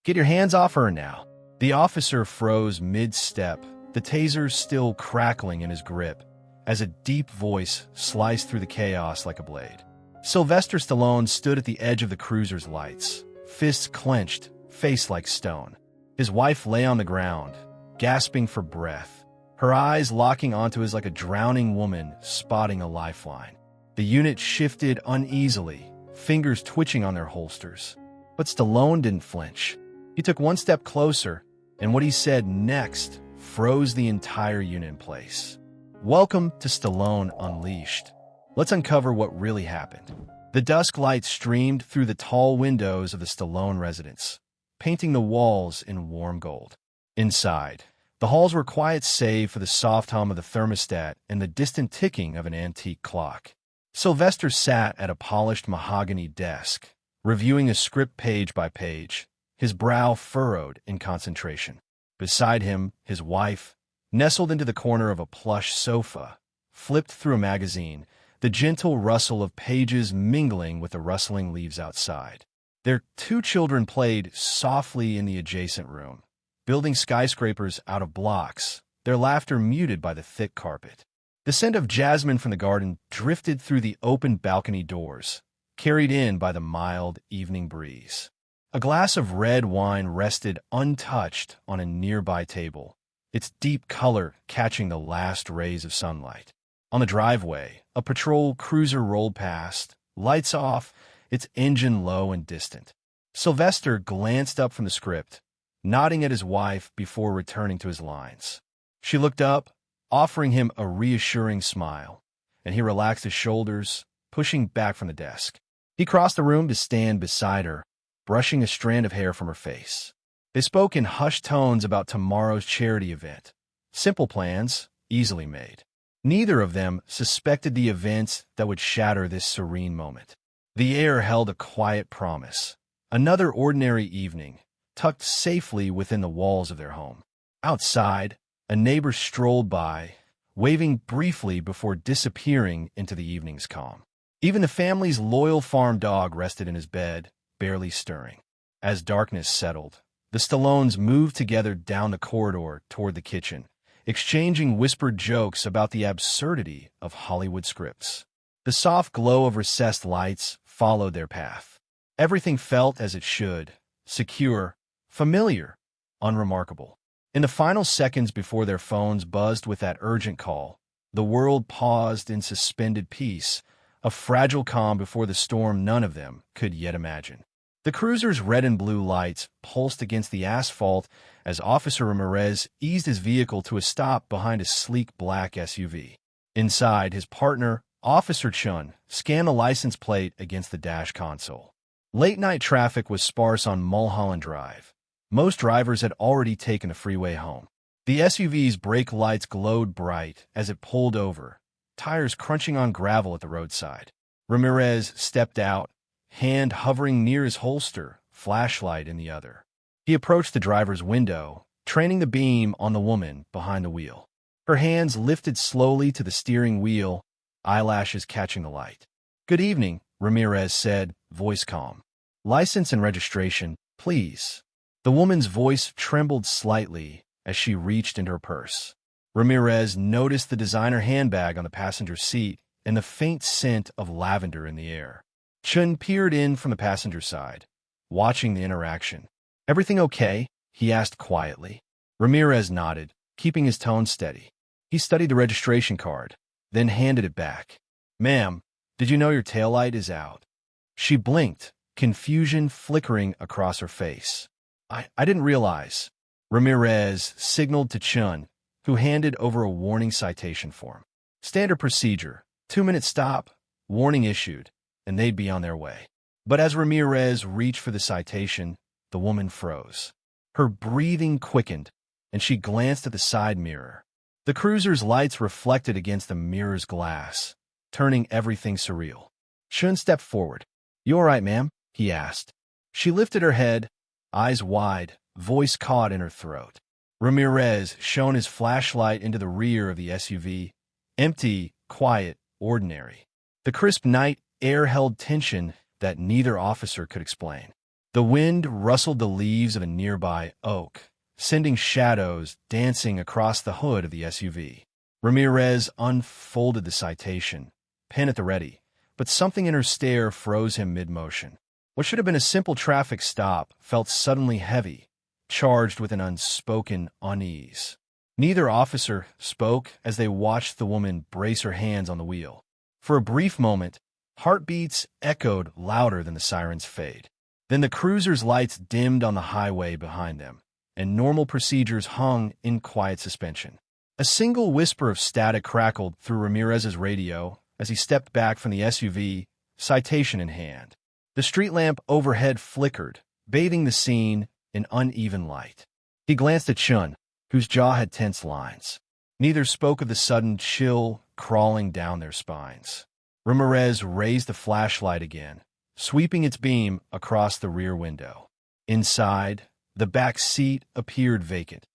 Get your hands off her now. The officer froze mid-step, the taser still crackling in his grip, as a deep voice sliced through the chaos like a blade. Sylvester Stallone stood at the edge of the cruiser's lights, fists clenched, face like stone. His wife lay on the ground, gasping for breath, her eyes locking onto his like a drowning woman spotting a lifeline. The unit shifted uneasily, fingers twitching on their holsters. But Stallone didn't flinch. He took one step closer, and what he said next froze the entire unit in place. Welcome to Stallone Unleashed. Let's uncover what really happened. The dusk light streamed through the tall windows of the Stallone residence, painting the walls in warm gold. Inside, the halls were quiet save for the soft hum of the thermostat and the distant ticking of an antique clock. Sylvester sat at a polished mahogany desk, reviewing a script page by page, his brow furrowed in concentration. Beside him, his wife, nestled into the corner of a plush sofa, flipped through a magazine, the gentle rustle of pages mingling with the rustling leaves outside. Their two children played softly in the adjacent room, building skyscrapers out of blocks, their laughter muted by the thick carpet. The scent of jasmine from the garden drifted through the open balcony doors, carried in by the mild evening breeze. A glass of red wine rested untouched on a nearby table, its deep color catching the last rays of sunlight. On the driveway, a patrol cruiser rolled past, lights off, its engine low and distant. Sylvester glanced up from the script, nodding at his wife before returning to his lines. She looked up, offering him a reassuring smile, and he relaxed his shoulders, pushing back from the desk. He crossed the room to stand beside her, brushing a strand of hair from her face. They spoke in hushed tones about tomorrow's charity event. Simple plans, easily made. Neither of them suspected the events that would shatter this serene moment. The air held a quiet promise. Another ordinary evening, tucked safely within the walls of their home. Outside, a neighbor strolled by, waving briefly before disappearing into the evening's calm. Even the family's loyal farm dog rested in his bed, barely stirring. As darkness settled, the Stallones moved together down the corridor toward the kitchen, exchanging whispered jokes about the absurdity of Hollywood scripts. The soft glow of recessed lights followed their path. Everything felt as it should, secure, familiar, unremarkable. In the final seconds before their phones buzzed with that urgent call, the world paused in suspended peace, a fragile calm before the storm none of them could yet imagine. The cruiser's red and blue lights pulsed against the asphalt as Officer Ramirez eased his vehicle to a stop behind a sleek black SUV. Inside, his partner, Officer Chun, scanned the license plate against the dash console. Late-night traffic was sparse on Mulholland Drive. Most drivers had already taken the freeway home. The SUV's brake lights glowed bright as it pulled over, tires crunching on gravel at the roadside. Ramirez stepped out, hand hovering near his holster, flashlight in the other. He approached the driver's window, training the beam on the woman behind the wheel. Her hands lifted slowly to the steering wheel, eyelashes catching the light. "Good evening," Ramirez said, voice calm. "License and registration, please." The woman's voice trembled slightly as she reached into her purse. Ramirez noticed the designer handbag on the passenger seat and the faint scent of lavender in the air. Chun peered in from the passenger side, watching the interaction. "Everything okay?" he asked quietly. Ramirez nodded, keeping his tone steady. He studied the registration card, then handed it back. "Ma'am, did you know your taillight is out?" She blinked, confusion flickering across her face. I didn't realize." Ramirez signaled to Chun, who handed over a warning citation form. "Standard procedure, 2-minute stop, warning issued, and they'd be on their way." But as Ramirez reached for the citation, the woman froze. Her breathing quickened, and she glanced at the side mirror. The cruiser's lights reflected against the mirror's glass, turning everything surreal. Chun stepped forward. "You all right, ma'am?" he asked. She lifted her head, eyes wide, voice caught in her throat. Ramirez shone his flashlight into the rear of the SUV, empty, quiet, ordinary. The crisp night air held tension that neither officer could explain. The wind rustled the leaves of a nearby oak, sending shadows dancing across the hood of the SUV. Ramirez unfolded the citation, pen at the ready, but something in her stare froze him mid-motion. What should have been a simple traffic stop felt suddenly heavy, charged with an unspoken unease. Neither officer spoke as they watched the woman brace her hands on the wheel. For a brief moment, heartbeats echoed louder than the siren's fade. Then the cruiser's lights dimmed on the highway behind them, and normal procedures hung in quiet suspension. A single whisper of static crackled through Ramirez's radio as he stepped back from the SUV, citation in hand. The street lamp overhead flickered, bathing the scene in uneven light. He glanced at Chun, whose jaw had tense lines. Neither spoke of the sudden chill crawling down their spines. Ramirez raised the flashlight again, sweeping its beam across the rear window. Inside, the back seat appeared vacant.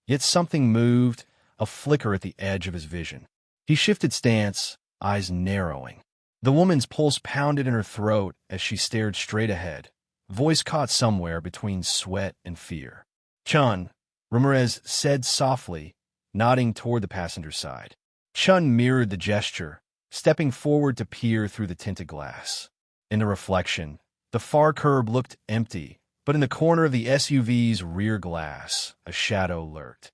Yet something moved, a flicker at the edge of his vision. He shifted stance, eyes narrowing. The woman's pulse pounded in her throat as she stared straight ahead, voice caught somewhere between sweat and fear. "Chun," Ramirez said softly, nodding toward the passenger side. Chun mirrored the gesture, stepping forward to peer through the tinted glass. In the reflection, the far curb looked empty, but in the corner of the SUV's rear glass, a shadow lurked.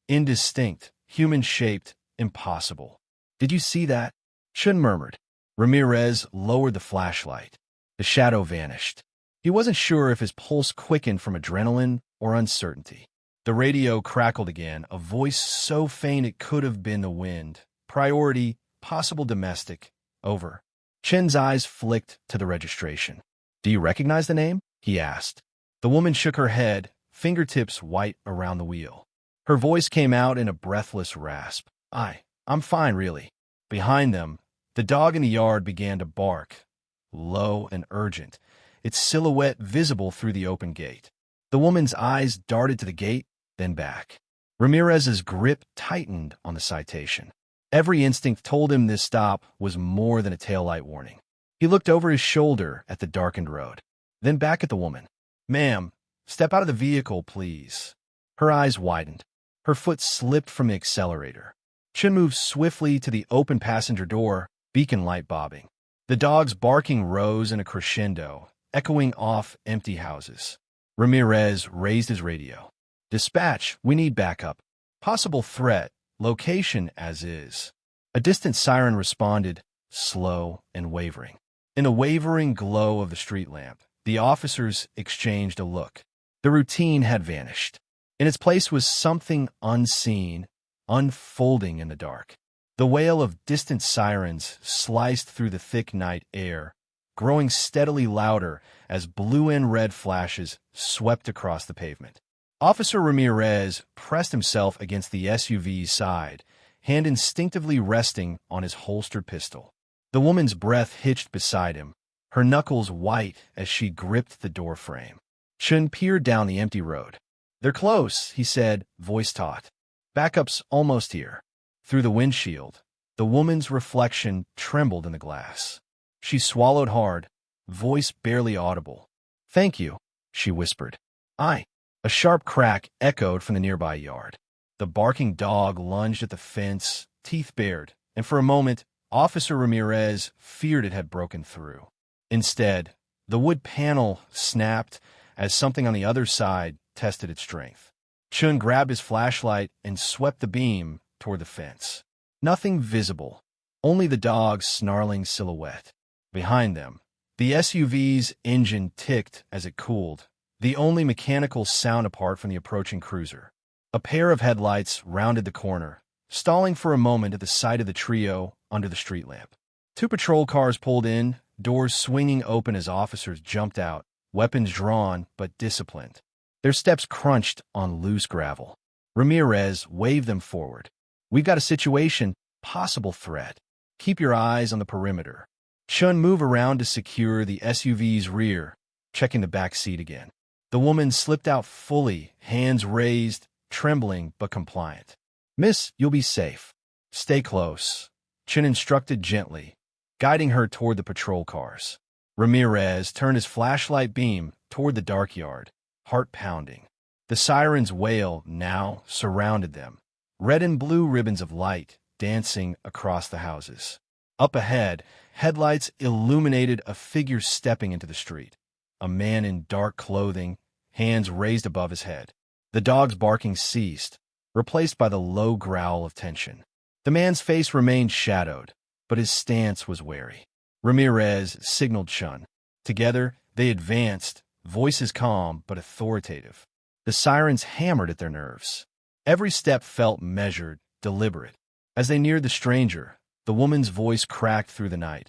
Indistinct, human-shaped, impossible. "Did you see that?" Chun murmured. Ramirez lowered the flashlight. The shadow vanished. He wasn't sure if his pulse quickened from adrenaline or uncertainty. The radio crackled again, a voice so faint it could have been the wind. "Priority, possible domestic. Over." Chen's eyes flicked to the registration. "Do you recognize the name?" he asked. The woman shook her head, fingertips white around the wheel. Her voice came out in a breathless rasp. I'm fine, really." Behind them, the dog in the yard began to bark, low and urgent, its silhouette visible through the open gate. The woman's eyes darted to the gate, then back. Ramirez's grip tightened on the citation. Every instinct told him this stop was more than a taillight warning. He looked over his shoulder at the darkened road, then back at the woman. "Ma'am, step out of the vehicle, please." Her eyes widened. Her foot slipped from the accelerator. Chun moved swiftly to the open passenger door, beacon light bobbing. The dog's barking rose in a crescendo, echoing off empty houses. Ramirez raised his radio. "Dispatch, we need backup. Possible threat, location as is." A distant siren responded, slow and wavering. In the wavering glow of the street lamp, the officers exchanged a look. The routine had vanished. In its place was something unseen, unfolding in the dark. The wail of distant sirens sliced through the thick night air, growing steadily louder as blue and red flashes swept across the pavement. Officer Ramirez pressed himself against the SUV's side, hand instinctively resting on his holstered pistol. The woman's breath hitched beside him, her knuckles white as she gripped the door frame. Chun peered down the empty road. "They're close," he said, voice taut. "Backup's almost here." Through the windshield, the woman's reflection trembled in the glass. She swallowed hard, voice barely audible. "Thank you," she whispered. "I." A sharp crack echoed from the nearby yard. The barking dog lunged at the fence, teeth bared, and for a moment, Officer Ramirez feared it had broken through. Instead, the wood panel snapped as something on the other side tested its strength. Chun grabbed his flashlight and swept the beam toward the fence. Nothing visible, only the dog's snarling silhouette. Behind them, the SUV's engine ticked as it cooled, the only mechanical sound apart from the approaching cruiser. A pair of headlights rounded the corner, stalling for a moment at the sight of the trio under the street lamp. Two patrol cars pulled in, doors swinging open as officers jumped out, weapons drawn but disciplined. Their steps crunched on loose gravel. Ramirez waved them forward. "We've got a situation, possible threat. Keep your eyes on the perimeter." Chun moved around to secure the SUV's rear, checking the back seat again. The woman slipped out fully, hands raised, trembling but compliant. "Miss, you'll be safe. Stay close," Chun instructed gently, guiding her toward the patrol cars. Ramirez turned his flashlight beam toward the dark yard, heart pounding. The siren's wail now surrounded them, red and blue ribbons of light dancing across the houses. Up ahead, headlights illuminated a figure stepping into the street, a man in dark clothing, hands raised above his head. The dog's barking ceased, replaced by the low growl of tension. The man's face remained shadowed, but his stance was wary. Ramirez signaled Chun. Together, they advanced, voices calm but authoritative. The sirens hammered at their nerves. Every step felt measured, deliberate. As they neared the stranger, the woman's voice cracked through the night.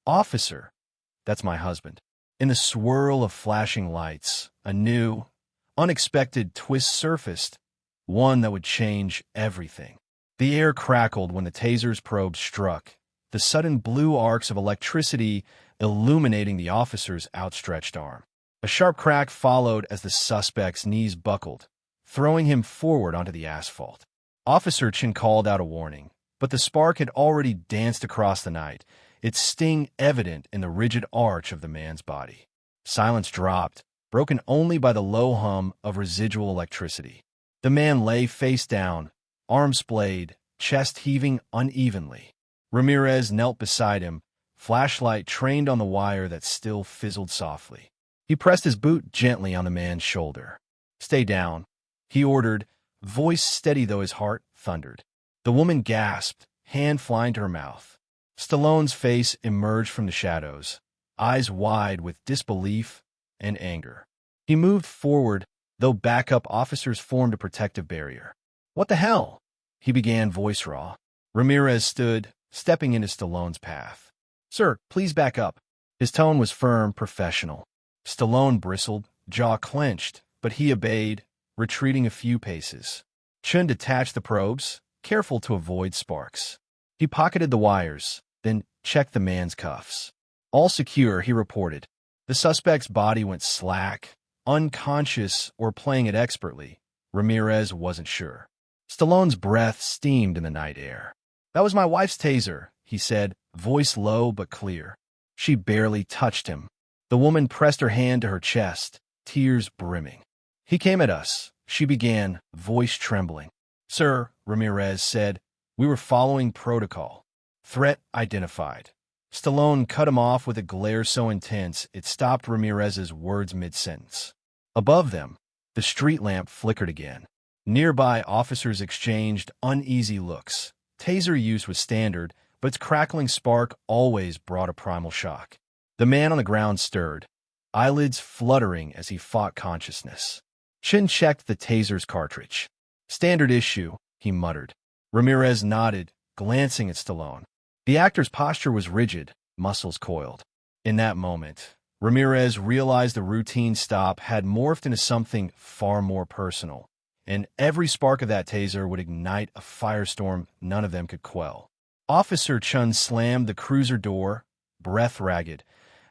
"Officer, that's my husband." In the swirl of flashing lights, a new, unexpected twist surfaced, one that would change everything. The air crackled when the taser's probe struck, the sudden blue arcs of electricity illuminating the officer's outstretched arm. A sharp crack followed as the suspect's knees buckled, throwing him forward onto the asphalt. Officer Chin called out a warning, but the spark had already danced across the night, its sting evident in the rigid arch of the man's body. Silence dropped, broken only by the low hum of residual electricity. The man lay face down, arms splayed, chest heaving unevenly. Ramirez knelt beside him, flashlight trained on the wire that still fizzled softly. He pressed his boot gently on the man's shoulder. "Stay down," he ordered, voice steady though his heart thundered. The woman gasped, hand flying to her mouth. Stallone's face emerged from the shadows, eyes wide with disbelief and anger. He moved forward, though backup officers formed a protective barrier. "What the hell?" he began, voice raw. Ramirez stood, stepping into Stallone's path. "Sir, please back up." His tone was firm, professional. Stallone bristled, jaw clenched, but he obeyed, retreating a few paces. Chun detached the probes, careful to avoid sparks. He pocketed the wires, then checked the man's cuffs. "All secure," he reported. The suspect's body went slack, unconscious or playing it expertly. Ramirez wasn't sure. Stallone's breath steamed in the night air. "That was my wife's taser," he said, voice low but clear. She barely touched him. The woman pressed her hand to her chest, tears brimming. "He came at us," she began, voice trembling. "Sir," Ramirez said, "we were following protocol. Threat identified." Stallone cut him off with a glare so intense it stopped Ramirez's words mid-sentence. Above them, the street lamp flickered again. Nearby, officers exchanged uneasy looks. Taser use was standard, but its crackling spark always brought a primal shock. The man on the ground stirred, eyelids fluttering as he fought consciousness. Chin checked the taser's cartridge. "Standard issue," he muttered. Ramirez nodded, glancing at Stallone. The actor's posture was rigid, muscles coiled. In that moment, Ramirez realized the routine stop had morphed into something far more personal, and every spark of that taser would ignite a firestorm none of them could quell. Officer Chun slammed the cruiser door, breath ragged,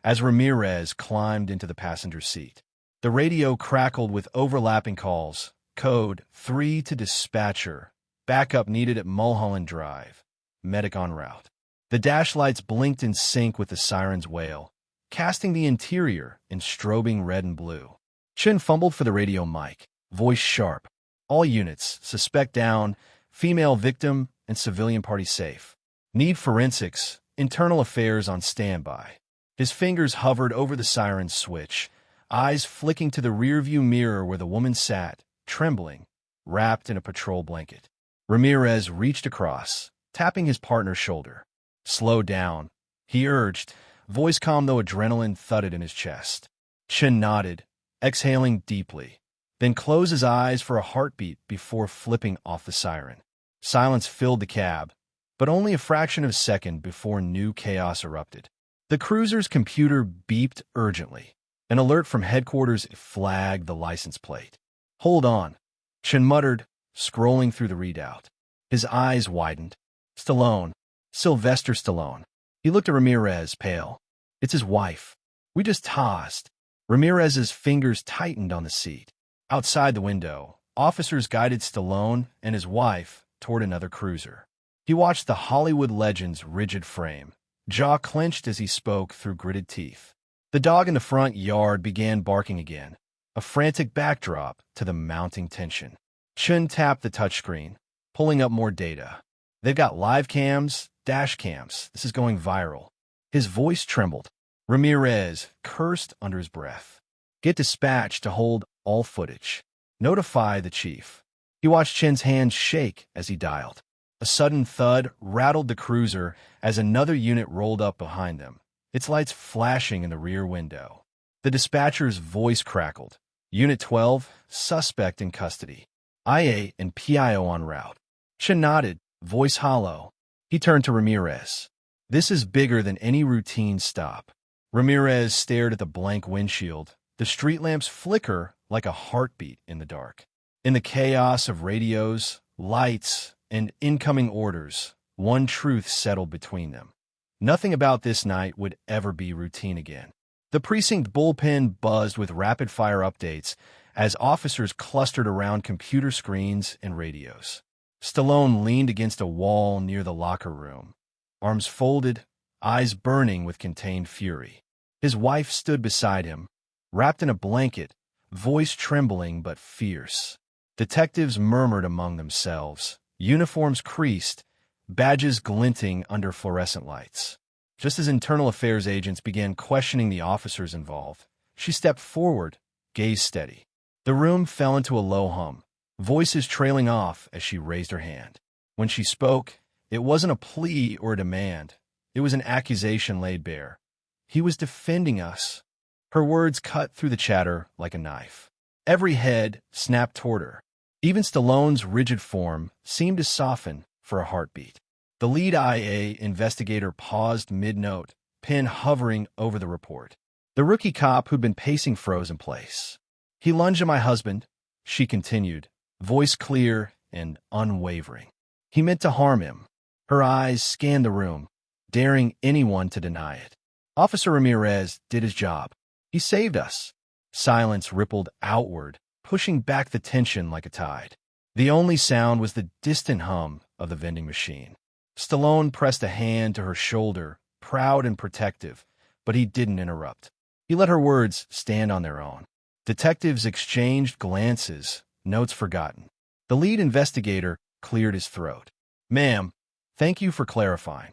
as Ramirez climbed into the passenger seat. The radio crackled with overlapping calls. Code 3 to dispatcher. Backup needed at Mulholland Drive. Medic en route. The dash lights blinked in sync with the siren's wail, casting the interior in strobing red and blue. Chin fumbled for the radio mic, voice sharp. "All units, suspect down, female victim, and civilian party safe. Need forensics, internal affairs on standby." His fingers hovered over the siren's switch, eyes flicking to the rearview mirror where the woman sat, trembling, wrapped in a patrol blanket. Ramirez reached across, tapping his partner's shoulder. "Slow down," he urged, voice calm though adrenaline thudded in his chest. Chin nodded, exhaling deeply, then closed his eyes for a heartbeat before flipping off the siren. Silence filled the cab, but only a fraction of a second before new chaos erupted. The cruiser's computer beeped urgently. An alert from headquarters flagged the license plate. "Hold on," Chin muttered, scrolling through the readout. His eyes widened. Stallone. Sylvester Stallone. He looked at Ramirez, pale. "It's his wife. We just tossed." Ramirez's fingers tightened on the seat. Outside the window, officers guided Stallone and his wife toward another cruiser. He watched the Hollywood legend's rigid frame, jaw clenched as he spoke through gritted teeth. The dog in the front yard began barking again, a frantic backdrop to the mounting tension. Chun tapped the touchscreen, pulling up more data. They've got live cams, dash cams. This is going viral. His voice trembled. Ramirez cursed under his breath. Get dispatched to hold all footage. Notify the chief. He watched Chin's hands shake as he dialed. A sudden thud rattled the cruiser as another unit rolled up behind them, its lights flashing in the rear window. The dispatcher's voice crackled. Unit 12, suspect in custody. IA and PIO en route. Chin nodded, voice hollow. He turned to Ramirez. This is bigger than any routine stop. Ramirez stared at the blank windshield. The street lamps flicker like a heartbeat in the dark. In the chaos of radios, lights, and incoming orders, one truth settled between them. Nothing about this night would ever be routine again. The precinct bullpen buzzed with rapid-fire updates as officers clustered around computer screens and radios. Stallone leaned against a wall near the locker room, arms folded, eyes burning with contained fury. His wife stood beside him, wrapped in a blanket, voice trembling but fierce. Detectives murmured among themselves, uniforms creased, badges glinting under fluorescent lights. Just as internal affairs agents began questioning the officers involved, she stepped forward, gaze steady. The room fell into a low hum, voices trailing off as she raised her hand. When she spoke, it wasn't a plea or a demand. It was an accusation laid bare. He was defending us. Her words cut through the chatter like a knife. Every head snapped toward her. Even Stallone's rigid form seemed to soften for a heartbeat. The lead IA investigator paused mid-note, pen hovering over the report. The rookie cop who'd been pacing froze in place. He lunged at my husband, she continued, voice clear and unwavering. He meant to harm him. Her eyes scanned the room, daring anyone to deny it. Officer Ramirez did his job. He saved us. Silence rippled outward, pushing back the tension like a tide. The only sound was the distant hum of the vending machine. Stallone pressed a hand to her shoulder, proud and protective, but he didn't interrupt. He let her words stand on their own. Detectives exchanged glances, notes forgotten. The lead investigator cleared his throat. Ma'am, thank you for clarifying.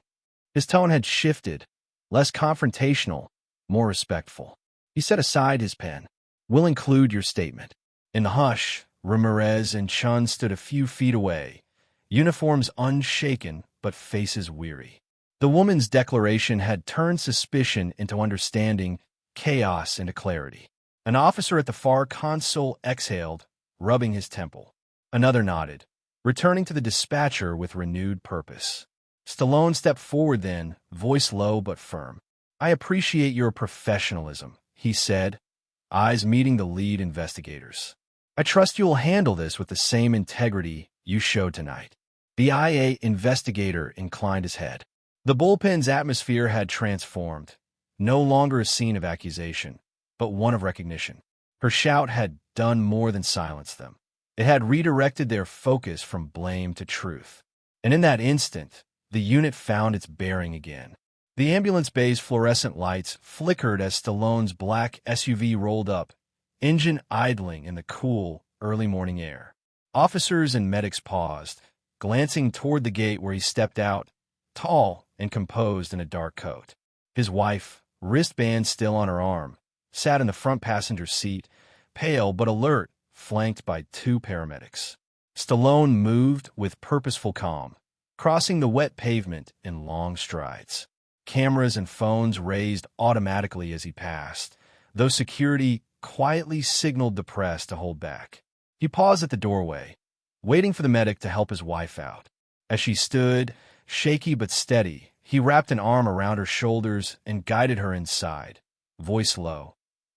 His tone had shifted, less confrontational, more respectful. He set aside his pen. We'll include your statement. In the hush, Ramirez and Chun stood a few feet away, uniforms unshaken but faces weary. The woman's declaration had turned suspicion into understanding, chaos into clarity. An officer at the far console exhaled, rubbing his temple. Another nodded, returning to the dispatcher with renewed purpose. Stallone stepped forward then, voice low but firm. I appreciate your professionalism, he said, eyes meeting the lead investigators. I trust you'll handle this with the same integrity you showed tonight. The IA investigator inclined his head. The bullpen's atmosphere had transformed, no longer a scene of accusation, but one of recognition. Her shout had done more than silence them. It had redirected their focus from blame to truth. And in that instant, the unit found its bearing again. The ambulance bay's fluorescent lights flickered as Stallone's black SUV rolled up, engine idling in the cool, early morning air. Officers and medics paused, glancing toward the gate where he stepped out, tall and composed in a dark coat. His wife, wristband still on her arm, sat in the front passenger seat, pale but alert, flanked by two paramedics. Stallone moved with purposeful calm, crossing the wet pavement in long strides. Cameras and phones raised automatically as he passed, though security quietly signaled the press to hold back. He paused at the doorway, waiting for the medic to help his wife out. As she stood, shaky but steady, he wrapped an arm around her shoulders and guided her inside, voice low.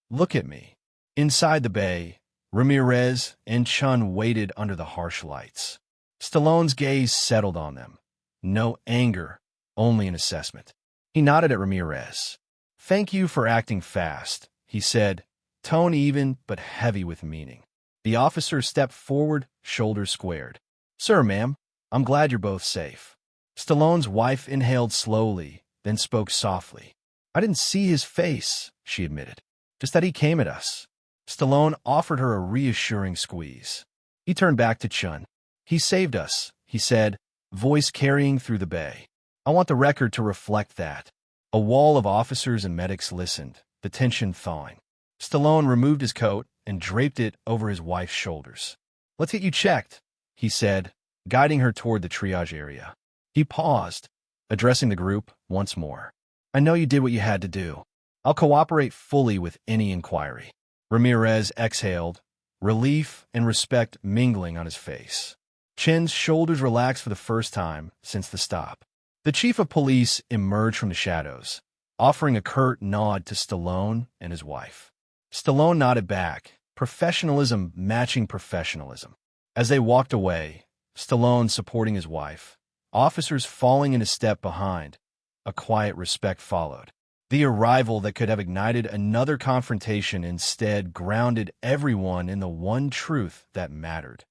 Look at me. Inside the bay, Ramirez and Chun waited under the harsh lights. Stallone's gaze settled on them. No anger, only an assessment. He nodded at Ramirez. Thank you for acting fast, he said, tone even but heavy with meaning. The officer stepped forward, shoulders squared. Sir, ma'am, I'm glad you're both safe. Stallone's wife inhaled slowly, then spoke softly. I didn't see his face, she admitted. Just that he came at us. Stallone offered her a reassuring squeeze. He turned back to Chun. He saved us, he said, voice carrying through the bay. I want the record to reflect that. A wall of officers and medics listened, the tension thawing. Stallone removed his coat and draped it over his wife's shoulders. Let's get you checked, he said, guiding her toward the triage area. He paused, addressing the group once more. I know you did what you had to do. I'll cooperate fully with any inquiry. Ramirez exhaled, relief and respect mingling on his face. Chen's shoulders relaxed for the first time since the stop. The chief of police emerged from the shadows, offering a curt nod to Stallone and his wife. Stallone nodded back, professionalism matching professionalism. As they walked away, Stallone supporting his wife, officers falling in a step behind, a quiet respect followed. The arrival that could have ignited another confrontation instead grounded everyone in the one truth that mattered.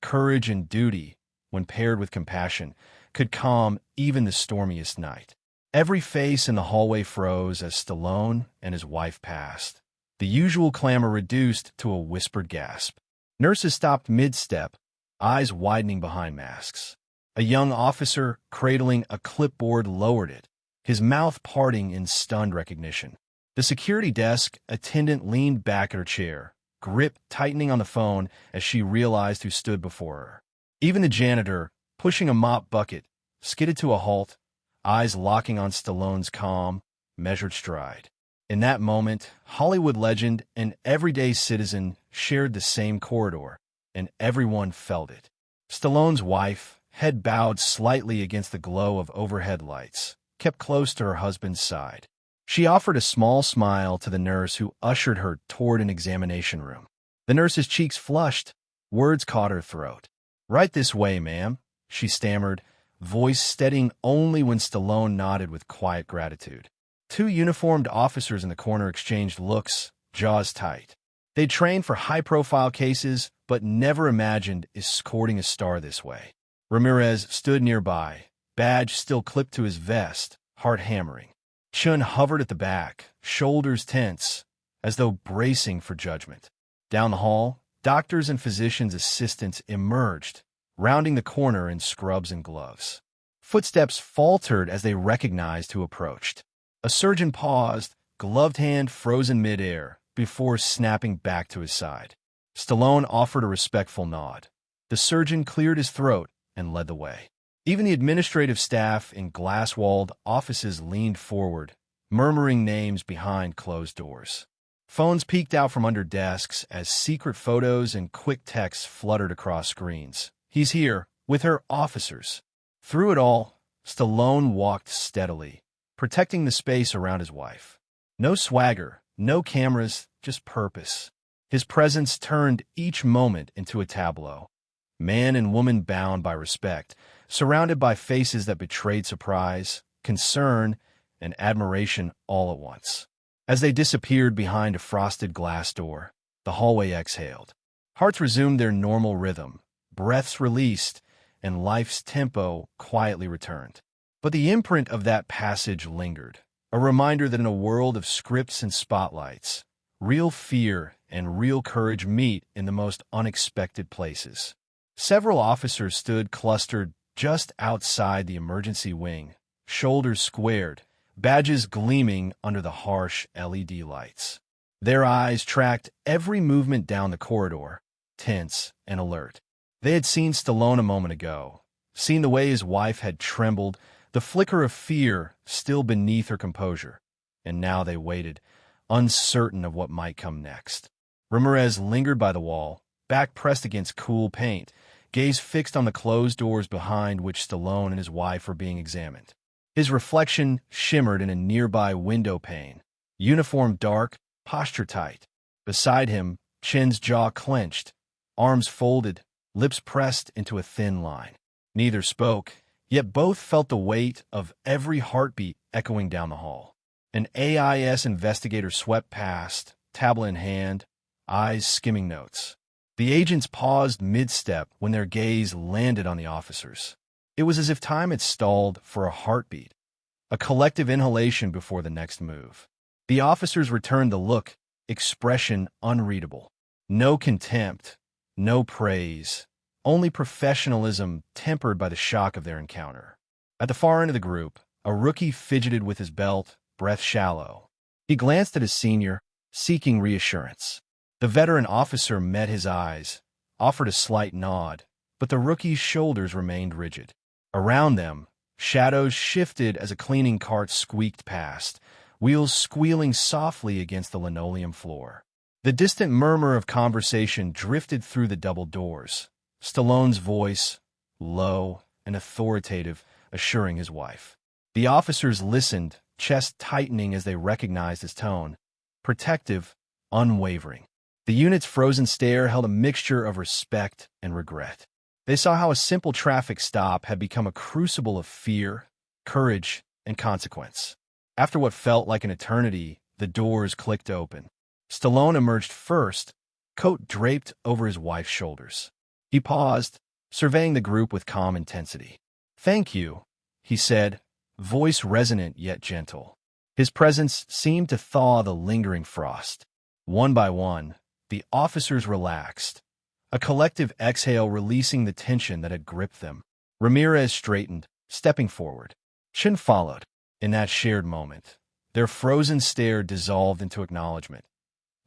Courage and duty, when paired with compassion, could calm even the stormiest night. Every face in the hallway froze as Stallone and his wife passed. The usual clamor reduced to a whispered gasp. Nurses stopped mid-step, eyes widening behind masks. A young officer cradling a clipboard lowered it, his mouth parting in stunned recognition. The security desk attendant leaned back at her chair, grip tightening on the phone as she realized who stood before her. Even the janitor, pushing a mop bucket, skidded to a halt, eyes locking on Stallone's calm, measured stride. In that moment, Hollywood legend and everyday citizen shared the same corridor, and everyone felt it. Stallone's wife, head bowed slightly against the glow of overhead lights, kept close to her husband's side. She offered a small smile to the nurse who ushered her toward an examination room. The nurse's cheeks flushed, words caught her throat. Right this way, ma'am, she stammered, voice steadying only when Stallone nodded with quiet gratitude. Two uniformed officers in the corner exchanged looks, jaws tight. They'd trained for high-profile cases, but never imagined escorting a star this way. Ramirez stood nearby, badge still clipped to his vest, heart hammering. Chun hovered at the back, shoulders tense, as though bracing for judgment. Down the hall, doctors and physicians' assistants emerged, rounding the corner in scrubs and gloves. Footsteps faltered as they recognized who approached. A surgeon paused, gloved hand frozen midair, before snapping back to his side. Stallone offered a respectful nod. The surgeon cleared his throat and led the way. Even the administrative staff in glass-walled offices leaned forward, murmuring names behind closed doors. Phones peeked out from under desks as secret photos and quick texts fluttered across screens. He's here, with her officers. Through it all, Stallone walked steadily, protecting the space around his wife. No swagger, no cameras, just purpose. His presence turned each moment into a tableau. Man and woman bound by respect, surrounded by faces that betrayed surprise, concern, and admiration all at once. As they disappeared behind a frosted glass door, the hallway exhaled. Hearts resumed their normal rhythm, breaths released, and life's tempo quietly returned. But the imprint of that passage lingered, a reminder that in a world of scripts and spotlights, real fear and real courage meet in the most unexpected places. Several officers stood clustered just outside the emergency wing, shoulders squared, badges gleaming under the harsh LED lights. Their eyes tracked every movement down the corridor, tense and alert. They had seen Stallone a moment ago, seen the way his wife had trembled, the flicker of fear still beneath her composure, and now they waited, uncertain of what might come next. Ramirez lingered by the wall, back pressed against cool paint, gaze fixed on the closed doors behind which Stallone and his wife were being examined. His reflection shimmered in a nearby window pane, uniform dark, posture tight. Beside him, Chen's jaw clenched, arms folded, lips pressed into a thin line. Neither spoke, yet both felt the weight of every heartbeat echoing down the hall. An AIS investigator swept past, tablet in hand, eyes skimming notes. The agents paused mid-step when their gaze landed on the officers. It was as if time had stalled for a heartbeat. a collective inhalation before the next move. The officers returned the look, expression unreadable. No contempt, no praise, only professionalism tempered by the shock of their encounter. At the far end of the group, a rookie fidgeted with his belt, breath shallow. He glanced at his senior, seeking reassurance. The veteran officer met his eyes, offered a slight nod, but the rookie's shoulders remained rigid. Around them, shadows shifted as a cleaning cart squeaked past, wheels squealing softly against the linoleum floor. The distant murmur of conversation drifted through the double doors, Stallone's voice, low and authoritative, assuring his wife. The officers listened, chest tightening as they recognized his tone, protective, unwavering. The unit's frozen stare held a mixture of respect and regret. They saw how a simple traffic stop had become a crucible of fear, courage, and consequence. After what felt like an eternity, the doors clicked open. Stallone emerged first, coat draped over his wife's shoulders. He paused, surveying the group with calm intensity. "Thank you," he said, voice resonant yet gentle. His presence seemed to thaw the lingering frost. One by one, the officers relaxed, a collective exhale releasing the tension that had gripped them. Ramirez straightened, stepping forward. Chin followed. In that shared moment, their frozen stare dissolved into acknowledgement.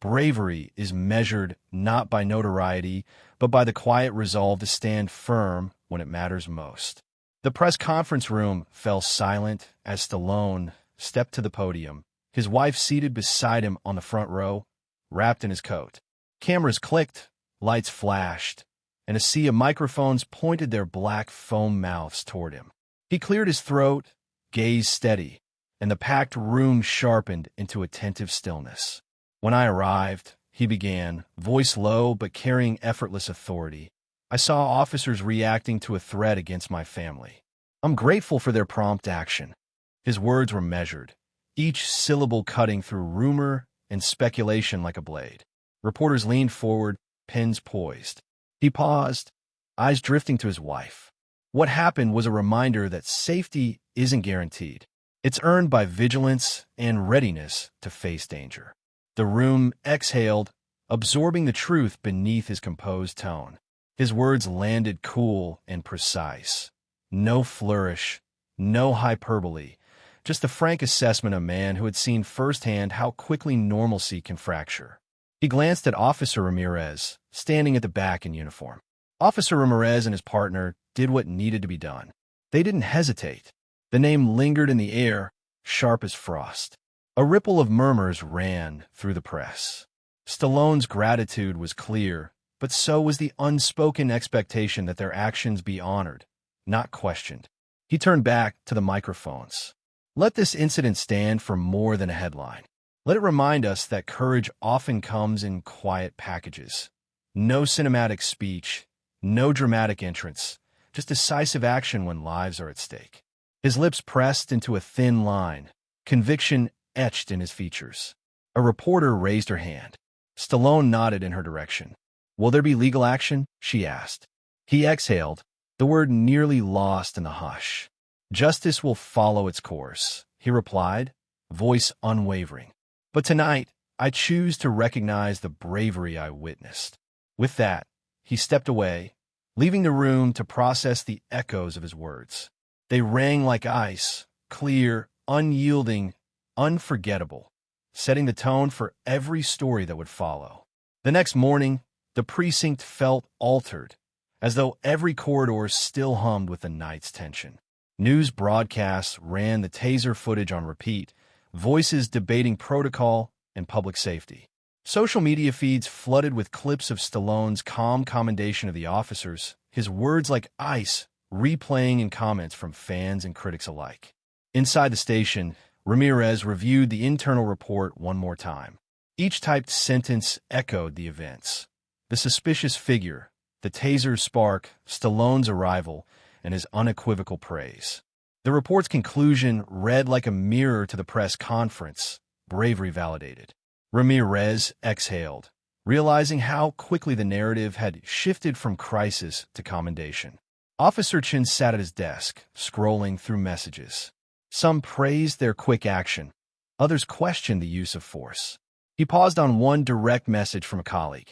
Bravery is measured not by notoriety, but by the quiet resolve to stand firm when it matters most. The press conference room fell silent as Stallone stepped to the podium, his wife seated beside him on the front row, wrapped in his coat. Cameras clicked, lights flashed, and a sea of microphones pointed their black foam mouths toward him. He cleared his throat, gaze steady, and the packed room sharpened into attentive stillness. "When I arrived," he began, voice low but carrying effortless authority, "I saw officers reacting to a threat against my family. I'm grateful for their prompt action." His words were measured, each syllable cutting through rumor and speculation like a blade. Reporters leaned forward, pens poised. He paused, eyes drifting to his wife. What happened was a reminder that safety isn't guaranteed. It's earned by vigilance and readiness to face danger. The room exhaled, absorbing the truth beneath his composed tone. His words landed cool and precise. No flourish, no hyperbole, just a frank assessment of a man who had seen firsthand how quickly normalcy can fracture. He glanced at Officer Ramirez, standing at the back in uniform. Officer Ramirez and his partner did what needed to be done. They didn't hesitate. The name lingered in the air, sharp as frost. A ripple of murmurs ran through the press. Stallone's gratitude was clear, but so was the unspoken expectation that their actions be honored, not questioned. He turned back to the microphones. "Let this incident stand for more than a headline. Let it remind us that courage often comes in quiet packages. No cinematic speech, no dramatic entrance, just decisive action when lives are at stake." His lips pressed into a thin line, conviction etched in his features. A reporter raised her hand. Stallone nodded in her direction. "Will there be legal action?" she asked. He exhaled, the word nearly lost in the hush. "Justice will follow its course," he replied, voice unwavering. "But tonight, I choose to recognize the bravery I witnessed." With that, he stepped away, leaving the room to process the echoes of his words. They rang like ice, clear, unyielding, unforgettable, setting the tone for every story that would follow. The next morning, the precinct felt altered, as though every corridor still hummed with the night's tension. News broadcasts ran the taser footage on repeat, voices debating protocol and public safety. Social media feeds flooded with clips of Stallone's calm commendation of the officers, his words like ice replaying in comments from fans and critics alike. Inside the station, Ramirez reviewed the internal report one more time. Each typed sentence echoed the events. The suspicious figure, the taser's spark, Stallone's arrival, and his unequivocal praise. The report's conclusion read like a mirror to the press conference, bravery validated. Ramirez exhaled, realizing how quickly the narrative had shifted from crisis to commendation. Officer Chin sat at his desk, scrolling through messages. Some praised their quick action. Others questioned the use of force. He paused on one direct message from a colleague.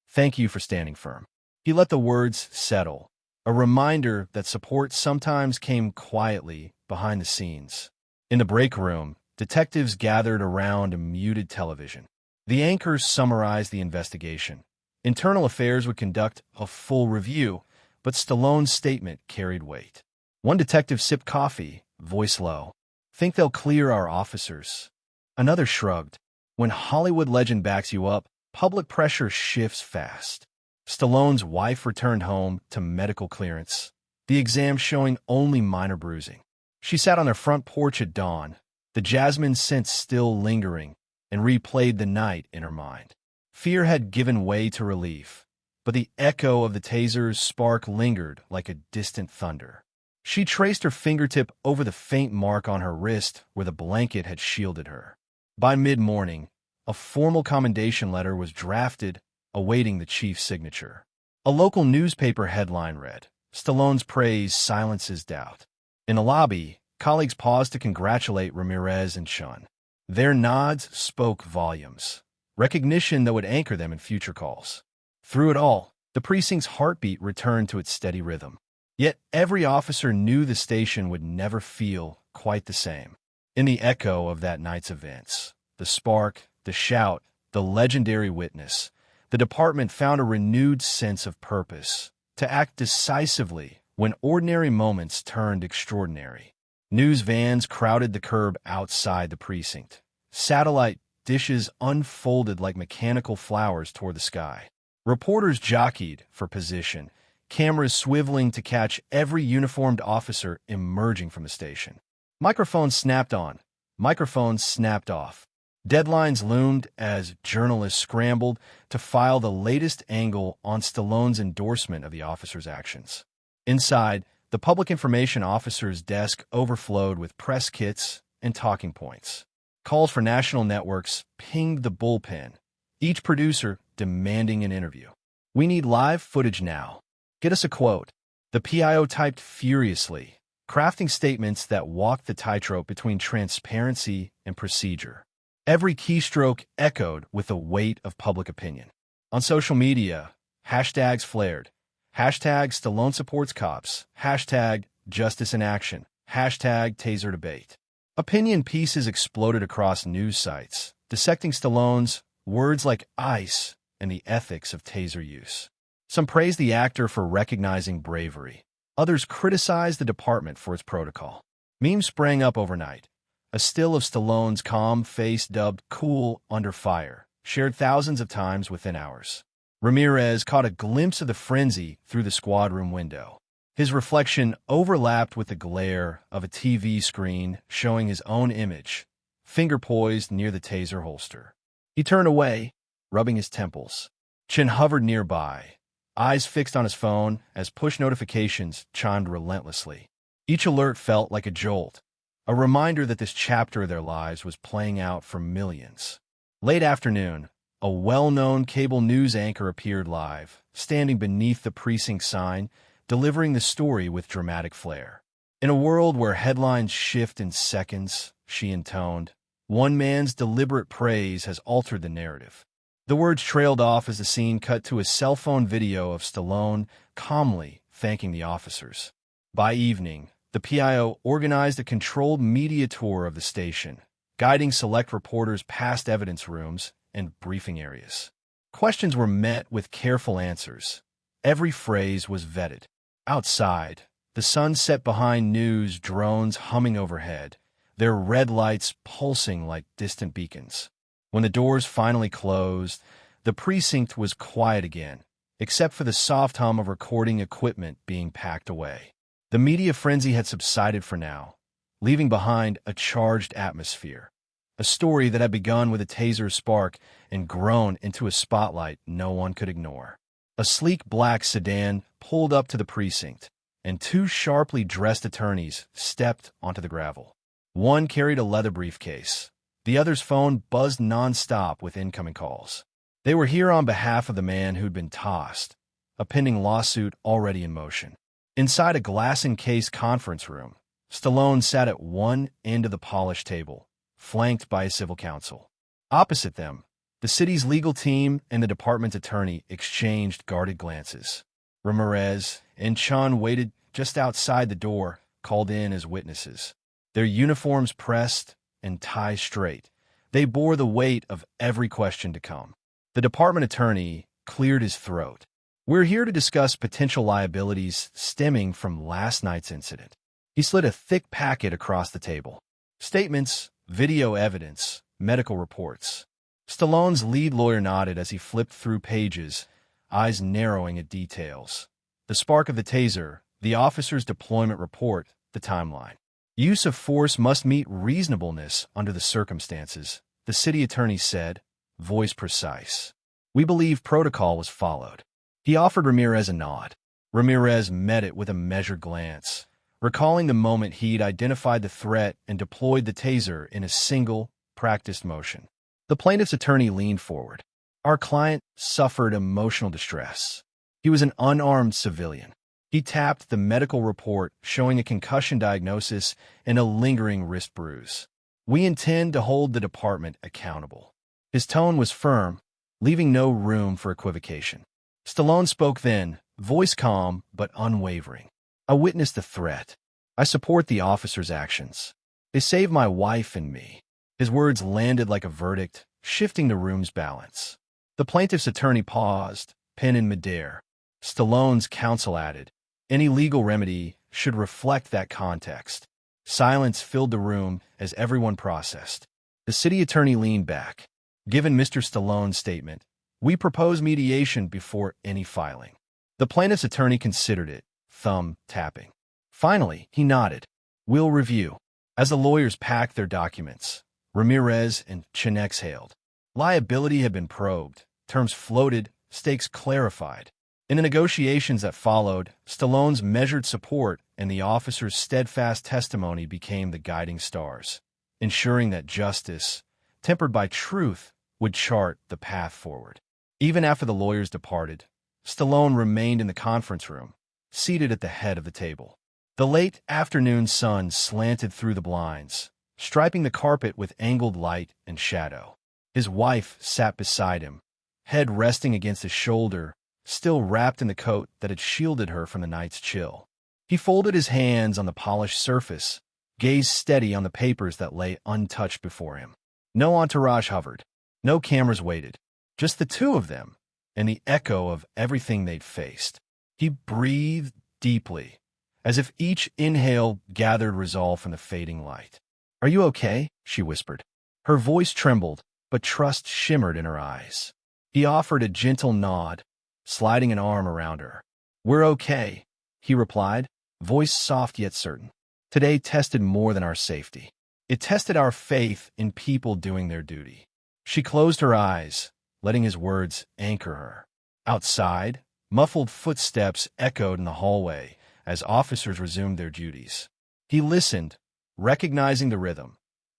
"Thank you for standing firm." He let the words settle, a reminder that support sometimes came quietly behind the scenes. In the break room, detectives gathered around a muted television. The anchors summarized the investigation. Internal Affairs would conduct a full review, but Stallone's statement carried weight. One detective sipped coffee, voice low. "Think they'll clear our officers?" Another shrugged. When Hollywood legend backs you up, public pressure shifts fast. Stallone's wife returned home to medical clearance, the exam showing only minor bruising. She sat on their front porch at dawn, the jasmine scent still lingering, and replayed the night in her mind. Fear had given way to relief, but the echo of the taser's spark lingered like a distant thunder. She traced her fingertip over the faint mark on her wrist where the blanket had shielded her. By mid-morning, a formal commendation letter was drafted, awaiting the chief's signature. A local newspaper headline read, "Stallone's praise silences doubt." In the lobby, colleagues paused to congratulate Ramirez and Chun. Their nods spoke volumes, recognition that would anchor them in future calls. Through it all, the precinct's heartbeat returned to its steady rhythm. Yet every officer knew the station would never feel quite the same. In the echo of that night's events, the spark, the shout, the legendary witness, the department found a renewed sense of purpose, to act decisively when ordinary moments turned extraordinary. News vans crowded the curb outside the precinct. Satellite dishes unfolded like mechanical flowers toward the sky. Reporters jockeyed for position, cameras swiveling to catch every uniformed officer emerging from the station. Microphones snapped on, microphones snapped off. Deadlines loomed as journalists scrambled to file the latest angle on Stallone's endorsement of the officer's actions. Inside, the public information officer's desk overflowed with press kits and talking points. Calls for national networks pinged the bullpen, each producer demanding an interview. "We need live footage now. Get us a quote." The PIO typed furiously, crafting statements that walked the tightrope between transparency and procedure. Every keystroke echoed with the weight of public opinion. On social media, hashtags flared. Hashtag Stallone supports cops. Hashtag justice in action. Hashtag taser debate. Opinion pieces exploded across news sites, dissecting Stallone's words like ice and the ethics of taser use. Some praised the actor for recognizing bravery. Others criticized the department for its protocol. Memes sprang up overnight. A still of Stallone's calm face dubbed "cool under fire," shared thousands of times within hours. Ramirez caught a glimpse of the frenzy through the squad room window. His reflection overlapped with the glare of a TV screen showing his own image, finger poised near the taser holster. He turned away, rubbing his temples. Chin hovered nearby, eyes fixed on his phone as push notifications chimed relentlessly. Each alert felt like a jolt, a reminder that this chapter of their lives was playing out for millions. Late afternoon, a well-known cable news anchor appeared live, standing beneath the precinct sign, delivering the story with dramatic flair. "In a world where headlines shift in seconds," she intoned, "one man's deliberate praise has altered the narrative." The words trailed off as the scene cut to a cell phone video of Stallone calmly thanking the officers. By evening, the PIO organized a controlled media tour of the station, guiding select reporters past evidence rooms and briefing areas. Questions were met with careful answers. Every phrase was vetted. Outside, the sun set behind news drones humming overhead, their red lights pulsing like distant beacons. When the doors finally closed, the precinct was quiet again, except for the soft hum of recording equipment being packed away. The media frenzy had subsided for now, leaving behind a charged atmosphere. A story that had begun with a taser spark and grown into a spotlight no one could ignore. A sleek black sedan pulled up to the precinct, and two sharply dressed attorneys stepped onto the gravel. One carried a leather briefcase. The other's phone buzzed nonstop with incoming calls. They were here on behalf of the man who'd been tossed, a pending lawsuit already in motion. Inside a glass-encased conference room, Stallone sat at one end of the polished table, flanked by a civil counsel. Opposite them, the city's legal team and the department's attorney exchanged guarded glances. Ramirez and Chan waited just outside the door, called in as witnesses. Their uniforms pressed and ties straight, they bore the weight of every question to come. The department attorney cleared his throat. "We're here to discuss potential liabilities stemming from last night's incident." He slid a thick packet across the table. Statements, video evidence, medical reports. Stallone's lead lawyer nodded as he flipped through pages, eyes narrowing at details. The spark of the taser, the officer's deployment report, the timeline. Use of force must meet reasonableness under the circumstances, the city attorney said, voice precise. "We believe protocol was followed." He offered Ramirez a nod. Ramirez met it with a measured glance, recalling the moment he'd identified the threat and deployed the taser in a single, practiced motion. The plaintiff's attorney leaned forward. "Our client suffered emotional distress. He was an unarmed civilian." He tapped the medical report showing a concussion diagnosis and a lingering wrist bruise. "We intend to hold the department accountable." His tone was firm, leaving no room for equivocation. Stallone spoke then, voice calm but unwavering. "I witnessed the threat. I support the officer's actions. They saved my wife and me." His words landed like a verdict, shifting the room's balance. The plaintiff's attorney paused, pen in midair. Stallone's counsel added, "Any legal remedy should reflect that context." Silence filled the room as everyone processed. The city attorney leaned back. "Given Mr. Stallone's statement, we propose mediation before any filing." The plaintiff's attorney considered it, thumb tapping. Finally, he nodded. "We'll review." As the lawyers packed their documents, Ramirez and Chen exhaled. Liability had been probed, terms floated, stakes clarified. In the negotiations that followed, Stallone's measured support and the officer's steadfast testimony became the guiding stars, ensuring that justice, tempered by truth, would chart the path forward. Even after the lawyers departed, Stallone remained in the conference room, seated at the head of the table. The late afternoon sun slanted through the blinds, striping the carpet with angled light and shadow. His wife sat beside him, head resting against his shoulder, still wrapped in the coat that had shielded her from the night's chill. He folded his hands on the polished surface, gazed steady on the papers that lay untouched before him. No entourage hovered. No cameras waited. Just the two of them, and the echo of everything they'd faced. He breathed deeply, as if each inhale gathered resolve from the fading light. "Are you okay?" she whispered. Her voice trembled, but trust shimmered in her eyes. He offered a gentle nod, sliding an arm around her. "We're okay," he replied, voice soft yet certain. "Today tested more than our safety. It tested our faith in people doing their duty." She closed her eyes, letting his words anchor her. Outside, muffled footsteps echoed in the hallway as officers resumed their duties. He listened, recognizing the rhythm,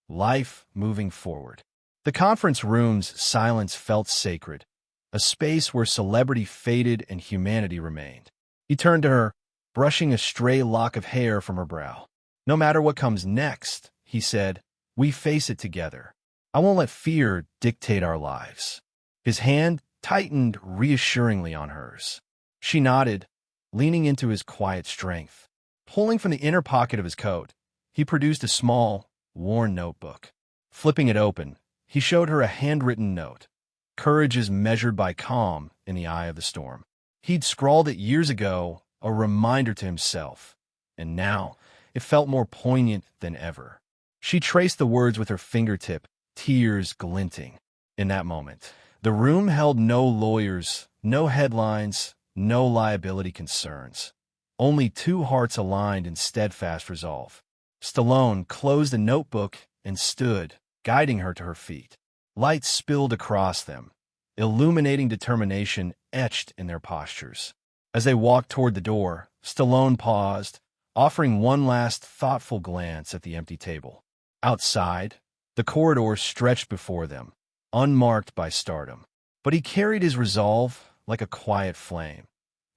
life moving forward. The conference room's silence felt sacred, a space where celebrity faded and humanity remained. He turned to her, brushing a stray lock of hair from her brow. "No matter what comes next," he said, "we face it together. I won't let fear dictate our lives." His hand tightened reassuringly on hers. She nodded, leaning into his quiet strength. Pulling from the inner pocket of his coat, he produced a small, worn notebook. Flipping it open, he showed her a handwritten note. Courage is measured by calm in the eye of the storm. He'd scrawled it years ago, a reminder to himself, and now it felt more poignant than ever. She traced the words with her fingertip, tears glinting. In that moment, the room held no lawyers, no headlines, no liability concerns. Only two hearts aligned in steadfast resolve. Stallone closed the notebook and stood, guiding her to her feet. Light spilled across them, illuminating determination etched in their postures. As they walked toward the door, Stallone paused, offering one last thoughtful glance at the empty table. Outside, the corridor stretched before them, unmarked by stardom. But he carried his resolve like a quiet flame,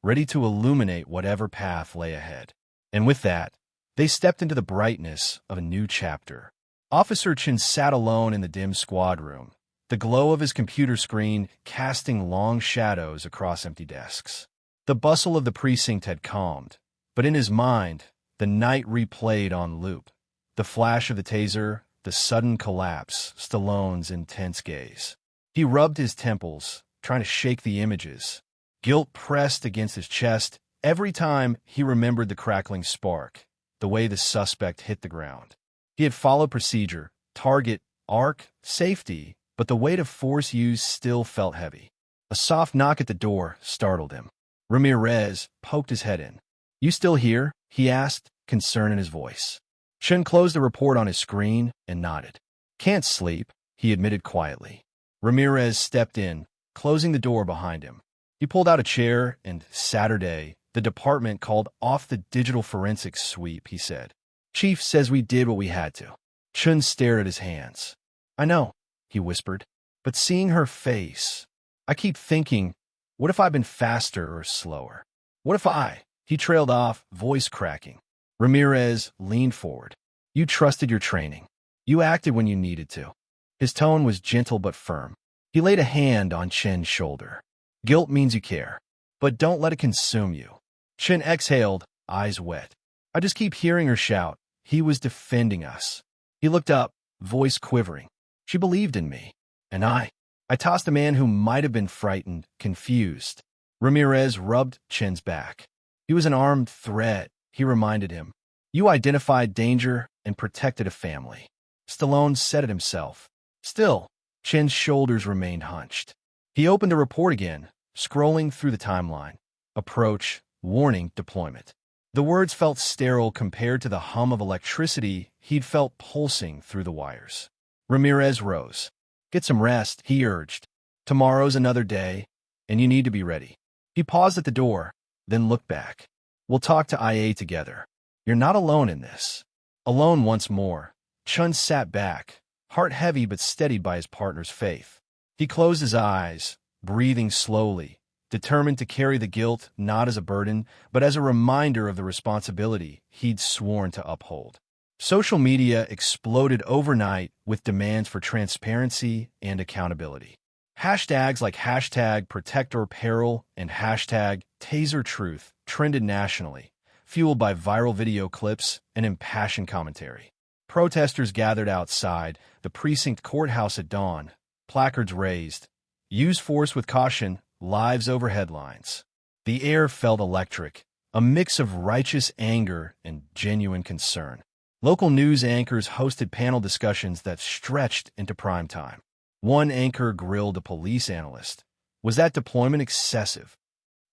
ready to illuminate whatever path lay ahead. And with that, They stepped into the brightness of a new chapter. Officer Chin sat alone in the dim squad room, the glow of his computer screen casting long shadows across empty desks. The bustle of the precinct had calmed, but in his mind, the night replayed on loop. The flash of the taser, the sudden collapse, Stallone's intense gaze. He rubbed his temples, trying to shake the images. Guilt pressed against his chest every time he remembered the crackling spark, the way the suspect hit the ground. He had followed procedure, target, arc, safety, but the weight of force used still felt heavy. A soft knock at the door startled him. Ramirez poked his head in. "You still here?" he asked, concern in his voice. Chen closed the report on his screen and nodded. "Can't sleep," he admitted quietly. Ramirez stepped in, closing the door behind him. He pulled out a chair and, Saturday, the department called off the digital forensics sweep, he said. "Chief says we did what we had to." Chun stared at his hands. "I know," he whispered, but seeing her face, "I keep thinking, what if I've been faster or slower? What if I—" He trailed off, voice cracking. Ramirez leaned forward. "You trusted your training. You acted when you needed to." His tone was gentle but firm. He laid a hand on Chen's shoulder. "Guilt means you care, but don't let it consume you." Chen exhaled, eyes wet. "I just keep hearing her shout. He was defending us." He looked up, voice quivering. "She believed in me. And I tossed a man who might have been frightened, confused." Ramirez rubbed Chen's back. "He was an armed threat," he reminded him. "You identified danger and protected a family." Stallone said it himself. Still, Chen's shoulders remained hunched. He opened the report again, scrolling through the timeline. Approach, warning, deployment. The words felt sterile compared to the hum of electricity he'd felt pulsing through the wires. Ramirez rose. "Get some rest," he urged. "Tomorrow's another day, and you need to be ready." He paused at the door, then looked back. "We'll talk to IA together. You're not alone in this." Alone once more, Chun sat back, heart heavy but steadied by his partner's faith. He closed his eyes, breathing slowly, determined to carry the guilt not as a burden, but as a reminder of the responsibility he'd sworn to uphold. Social media exploded overnight with demands for transparency and accountability. Hashtags like #ProtectOrPeril and #TaserTruth trended nationally, fueled by viral video clips and impassioned commentary. Protesters gathered outside the precinct courthouse at dawn, placards raised, "Use force with caution, lives over headlines." The air felt electric, a mix of righteous anger and genuine concern. Local news anchors hosted panel discussions that stretched into prime time. One anchor grilled a police analyst. Was that deployment excessive?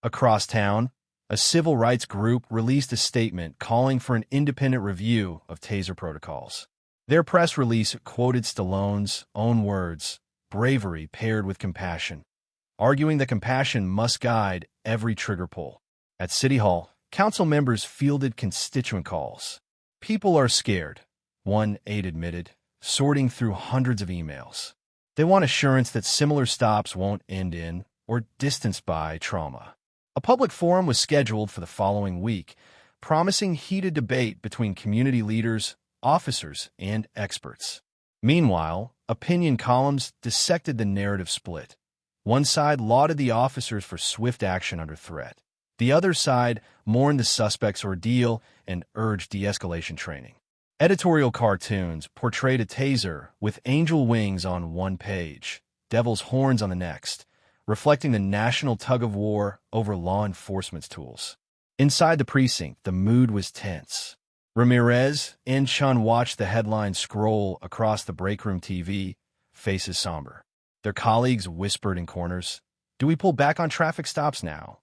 Across town, a civil rights group released a statement calling for an independent review of taser protocols. Their press release quoted Stallone's own words, "bravery paired with compassion," arguing that compassion must guide every trigger pull. At City Hall, council members fielded constituent calls. "People are scared," one aide admitted, sorting through hundreds of emails. "They want assurance that similar stops won't end in, or distanced by, trauma." A public forum was scheduled for the following week, promising heated debate between community leaders, officers, and experts. Meanwhile, opinion columns dissected the narrative split. One side lauded the officers for swift action under threat. The other side mourned the suspect's ordeal and urged de-escalation training. Editorial cartoons portrayed a taser with angel wings on one page, devil's horns on the next, reflecting the national tug-of-war over law enforcement's tools. Inside the precinct, the mood was tense. Ramirez and Chun watched the headlines scroll across the breakroom TV, faces somber. Their colleagues whispered in corners, "Do we pull back on traffic stops now?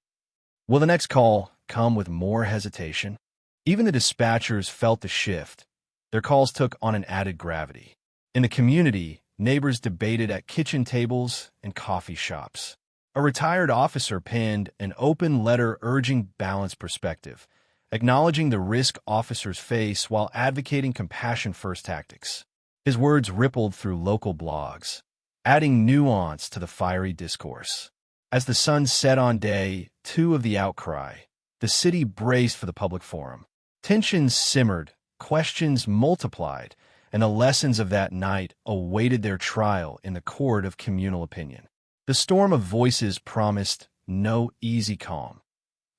Will the next call come with more hesitation?" Even the dispatchers felt the shift. Their calls took on an added gravity. In the community, neighbors debated at kitchen tables and coffee shops. A retired officer penned an open letter urging balanced perspective, acknowledging the risk officers face while advocating compassion-first tactics. His words rippled through local blogs, adding nuance to the fiery discourse. As the sun set on day 2 of the outcry, the city braced for the public forum. Tensions simmered, questions multiplied, and the lessons of that night awaited their trial in the court of communal opinion. The storm of voices promised no easy calm,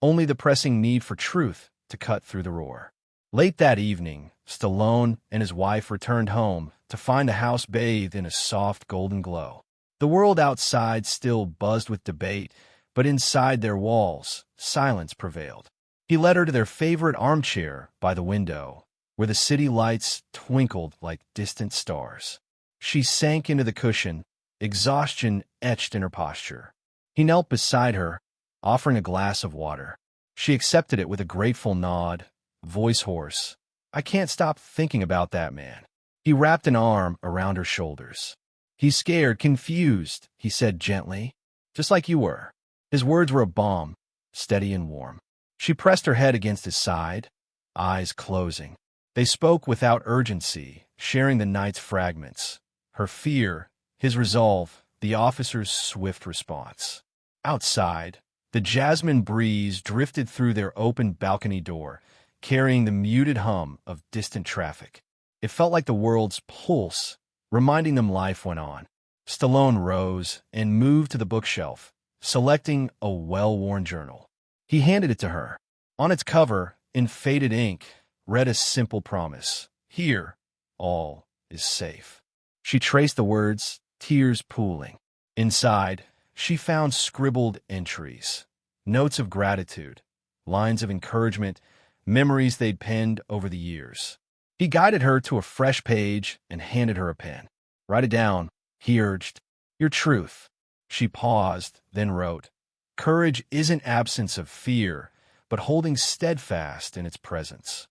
only the pressing need for truth to cut through the roar. Late that evening, Stallone and his wife returned home to find the house bathed in a soft golden glow. The world outside still buzzed with debate, but inside their walls, silence prevailed. He led her to their favorite armchair by the window, where the city lights twinkled like distant stars. She sank into the cushion, exhaustion etched in her posture. He knelt beside her, offering a glass of water. She accepted it with a grateful nod, voice hoarse. "I can't stop thinking about that man." He wrapped an arm around her shoulders. "He's scared, confused," he said gently, "just like you were." His words were a balm, steady and warm. She pressed her head against his side, eyes closing. They spoke without urgency, sharing the night's fragments. Her fear, his resolve, the officer's swift response. Outside, the jasmine breeze drifted through their open balcony door, carrying the muted hum of distant traffic. It felt like the world's pulse, reminding them life went on. Stallone rose and moved to the bookshelf, selecting a well-worn journal. He handed it to her. On its cover, in faded ink, read a simple promise. "Here, all is safe." She traced the words, tears pooling. Inside, she found scribbled entries, notes of gratitude, lines of encouragement, memories they'd penned over the years. He guided her to a fresh page and handed her a pen. "Write it down," he urged. "Your truth." She paused, then wrote, "Courage isn't absence of fear, but holding steadfast in its presence."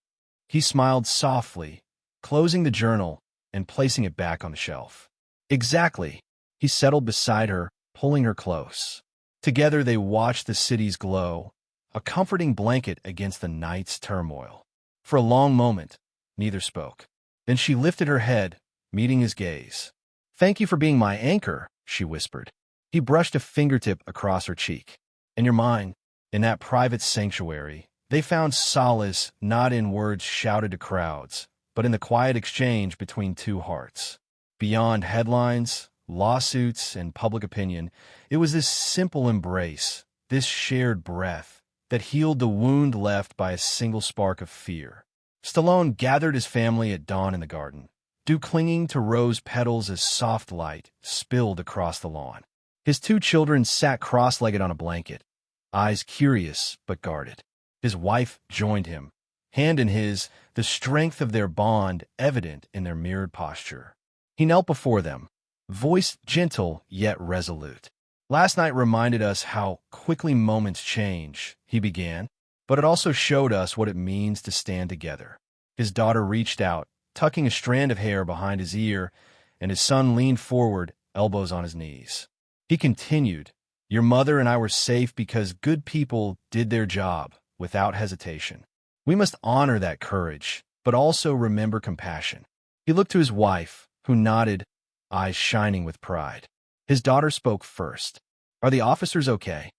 He smiled softly, closing the journal and placing it back on the shelf. "Exactly." He settled beside her, pulling her close. Together they watched the city's glow, a comforting blanket against the night's turmoil. For a long moment, neither spoke. Then she lifted her head, meeting his gaze. "Thank you for being my anchor," she whispered. He brushed a fingertip across her cheek. "And you're mine." In that private sanctuary, they found solace not in words shouted to crowds, but in the quiet exchange between two hearts. Beyond headlines, lawsuits, and public opinion, it was this simple embrace, this shared breath, that healed the wound left by a single spark of fear. Stallone gathered his family at dawn in the garden, dew clinging to rose petals as soft light spilled across the lawn. His two children sat cross-legged on a blanket, eyes curious but guarded. His wife joined him, hand in his, the strength of their bond evident in their mirrored posture. He knelt before them, voice gentle yet resolute. "Last night reminded us how quickly moments change," he began, "but it also showed us what it means to stand together." His daughter reached out, tucking a strand of hair behind his ear, and his son leaned forward, elbows on his knees. He continued, "Your mother and I were safe because good people did their job without hesitation. We must honor that courage, but also remember compassion." He looked to his wife, who nodded, eyes shining with pride. His daughter spoke first. "Are the officers okay?"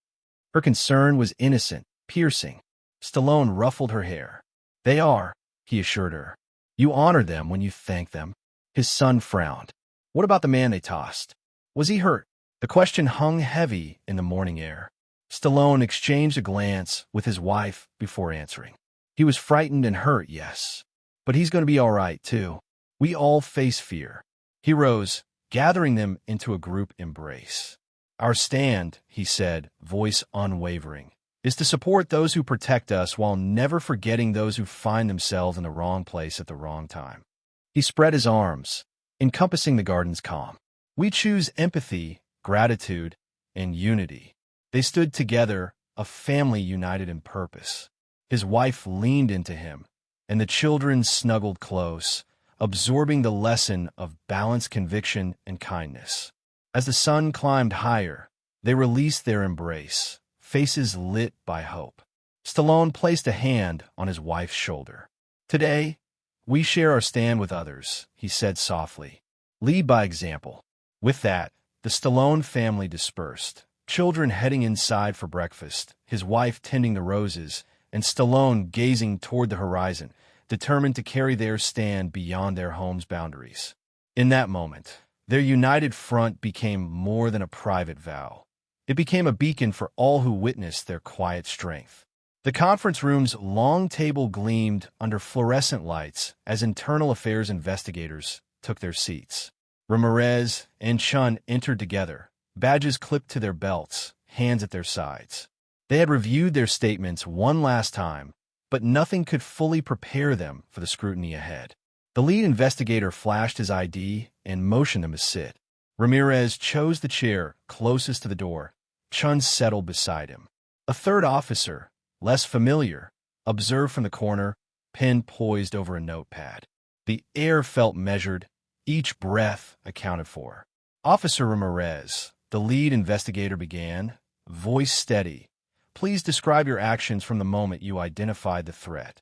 Her concern was innocent, piercing. Stallone ruffled her hair. "They are," he assured her. "You honor them when you thank them." His son frowned. "What about the man they tossed? Was he hurt?" The question hung heavy in the morning air. Stallone exchanged a glance with his wife before answering. "He was frightened and hurt, yes. But he's going to be all right, too. We all face fear." He rose, gathering them into a group embrace. "Our stand," he said, voice unwavering, "is to support those who protect us while never forgetting those who find themselves in the wrong place at the wrong time." He spread his arms, encompassing the garden's calm. "We choose empathy, gratitude, and unity." They stood together, a family united in purpose. His wife leaned into him, and the children snuggled close, absorbing the lesson of balanced conviction and kindness. As the sun climbed higher, they released their embrace, faces lit by hope. Stallone placed a hand on his wife's shoulder. "Today, we share our stand with others," he said softly. "Lead by example." With that, the Stallone family dispersed, children heading inside for breakfast, his wife tending the roses, and Stallone gazing toward the horizon, determined to carry their stand beyond their home's boundaries. In that moment, their united front became more than a private vow. It became a beacon for all who witnessed their quiet strength. The conference room's long table gleamed under fluorescent lights as internal affairs investigators took their seats. Ramirez and Chun entered together, badges clipped to their belts, hands at their sides. They had reviewed their statements one last time, but nothing could fully prepare them for the scrutiny ahead. The lead investigator flashed his ID and motioned them to sit. Ramirez chose the chair closest to the door. Chun settled beside him. A third officer, less familiar, observed from the corner, pen poised over a notepad. The air felt measured, each breath accounted for. Officer Ramirez, the lead investigator, began, voice steady. Please describe your actions from the moment you identified the threat.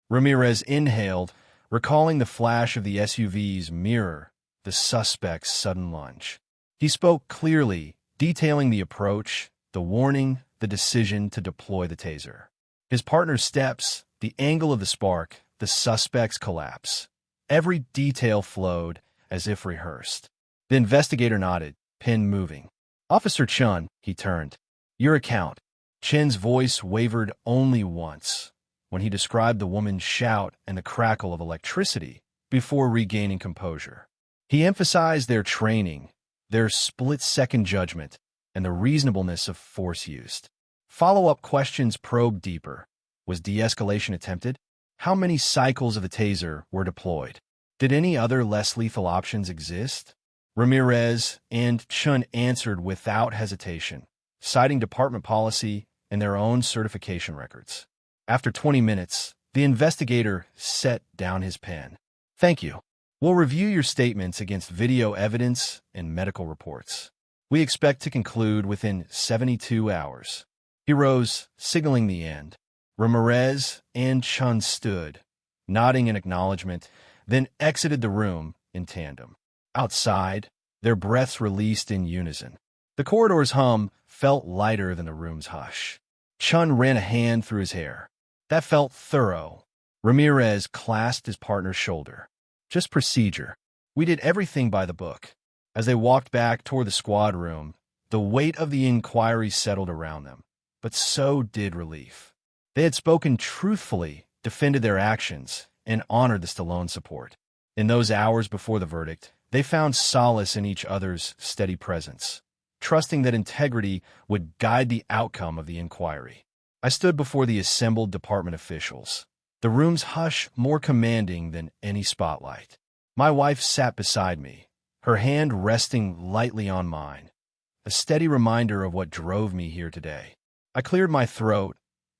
Ramirez inhaled, recalling the flash of the SUV's mirror, the suspect's sudden lunge. He spoke clearly, detailing the approach, the warning, the decision to deploy the taser. His partner's steps, the angle of the spark, the suspect's collapse. Every detail flowed as if rehearsed. The investigator nodded, pen moving. Officer Chun, he turned. Your account. Chin's voice wavered only once, when he described the woman's shout and the crackle of electricity before regaining composure. He emphasized their training, their split-second judgment, and the reasonableness of force used. Follow-up questions probed deeper. Was de-escalation attempted? How many cycles of the taser were deployed? Did any other less lethal options exist? Ramirez and Chun answered without hesitation, citing department policy and their own certification records. After 20 minutes, the investigator set down his pen. Thank you. We'll review your statements against video evidence and medical reports. We expect to conclude within 72 hours. He rose, signaling the end. Ramirez and Chun stood, nodding in acknowledgement, then exited the room in tandem. Outside, their breaths released in unison. The corridor's hum felt lighter than the room's hush. Chun ran a hand through his hair. That felt thorough. Ramirez clasped his partner's shoulder. Just procedure. We did everything by the book. As they walked back toward the squad room, the weight of the inquiry settled around them, but so did relief. They had spoken truthfully, defended their actions, and honored the Stallone support. In those hours before the verdict, they found solace in each other's steady presence, trusting that integrity would guide the outcome of the inquiry. I stood before the assembled department officials, the room's hush more commanding than any spotlight. My wife sat beside me, her hand resting lightly on mine, a steady reminder of what drove me here today. I cleared my throat,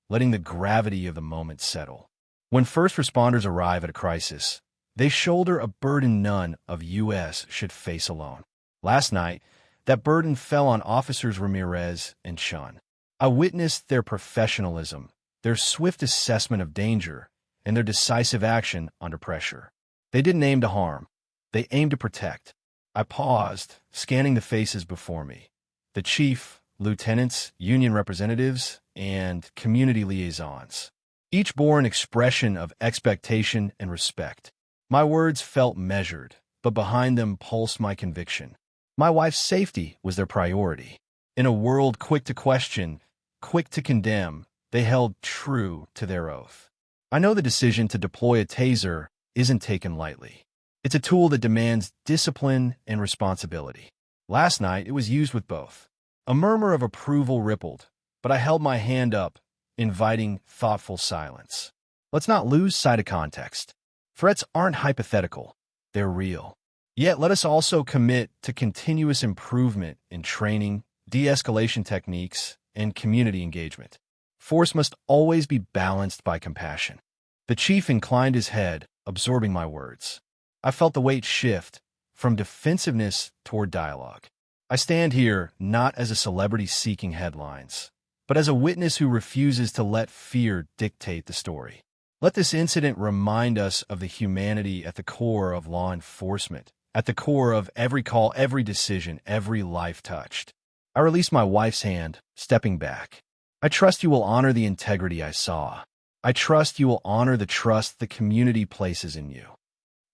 letting the gravity of the moment settle. When first responders arrive at a crisis, they shoulder a burden none of U.S. should face alone. Last night, that burden fell on Officers Ramirez and Chun. I witnessed their professionalism, their swift assessment of danger, and their decisive action under pressure. They didn't aim to harm. They aimed to protect. I paused, scanning the faces before me. The chief, lieutenants, union representatives, and community liaisons. Each bore an expression of expectation and respect. My words felt measured, but behind them pulsed my conviction. My wife's safety was their priority. In a world quick to question, quick to condemn, they held true to their oath. I know the decision to deploy a taser isn't taken lightly. It's a tool that demands discipline and responsibility. Last night, it was used with both. A murmur of approval rippled, but I held my hand up, inviting thoughtful silence. Let's not lose sight of context. Threats aren't hypothetical. They're real. Yet let us also commit to continuous improvement in training, de-escalation techniques, and community engagement. Force must always be balanced by compassion. The chief inclined his head, absorbing my words. I felt the weight shift from defensiveness toward dialogue. I stand here not as a celebrity seeking headlines, but as a witness who refuses to let fear dictate the story. Let this incident remind us of the humanity at the core of law enforcement, at the core of every call, every decision, every life touched. I released my wife's hand, stepping back. I trust you will honor the integrity I saw. I trust you will honor the trust the community places in you.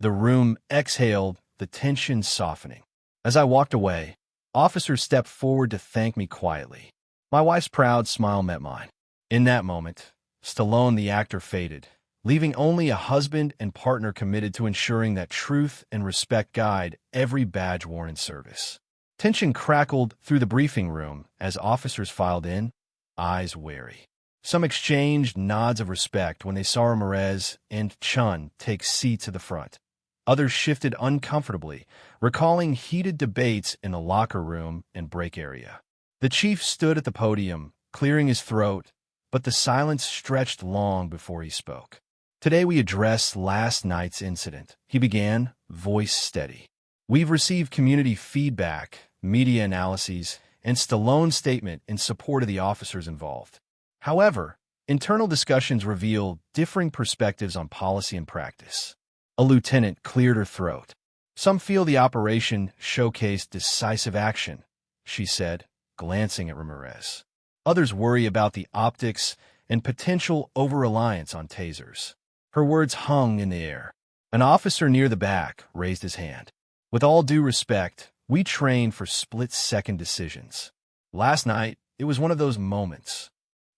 The room exhaled, the tension softening. As I walked away, officers stepped forward to thank me quietly. My wife's proud smile met mine. In that moment, Stallone the actor faded, leaving only a husband and partner committed to ensuring that truth and respect guide every badge worn in service. Tension crackled through the briefing room as officers filed in, eyes wary. Some exchanged nods of respect when they saw Ramirez and Chun take seats at the front. Others shifted uncomfortably, recalling heated debates in the locker room and break area. The chief stood at the podium, clearing his throat, but the silence stretched long before he spoke. Today we address last night's incident. He began, voice steady. We've received community feedback, media analyses, and Stallone's statement in support of the officers involved. However, internal discussions reveal differing perspectives on policy and practice. A lieutenant cleared her throat. Some feel the operation showcased decisive action, she said, glancing at Ramirez. Others worry about the optics and potential over-reliance on tasers. Her words hung in the air. An officer near the back raised his hand. With all due respect, we train for split-second decisions. Last night, it was one of those moments.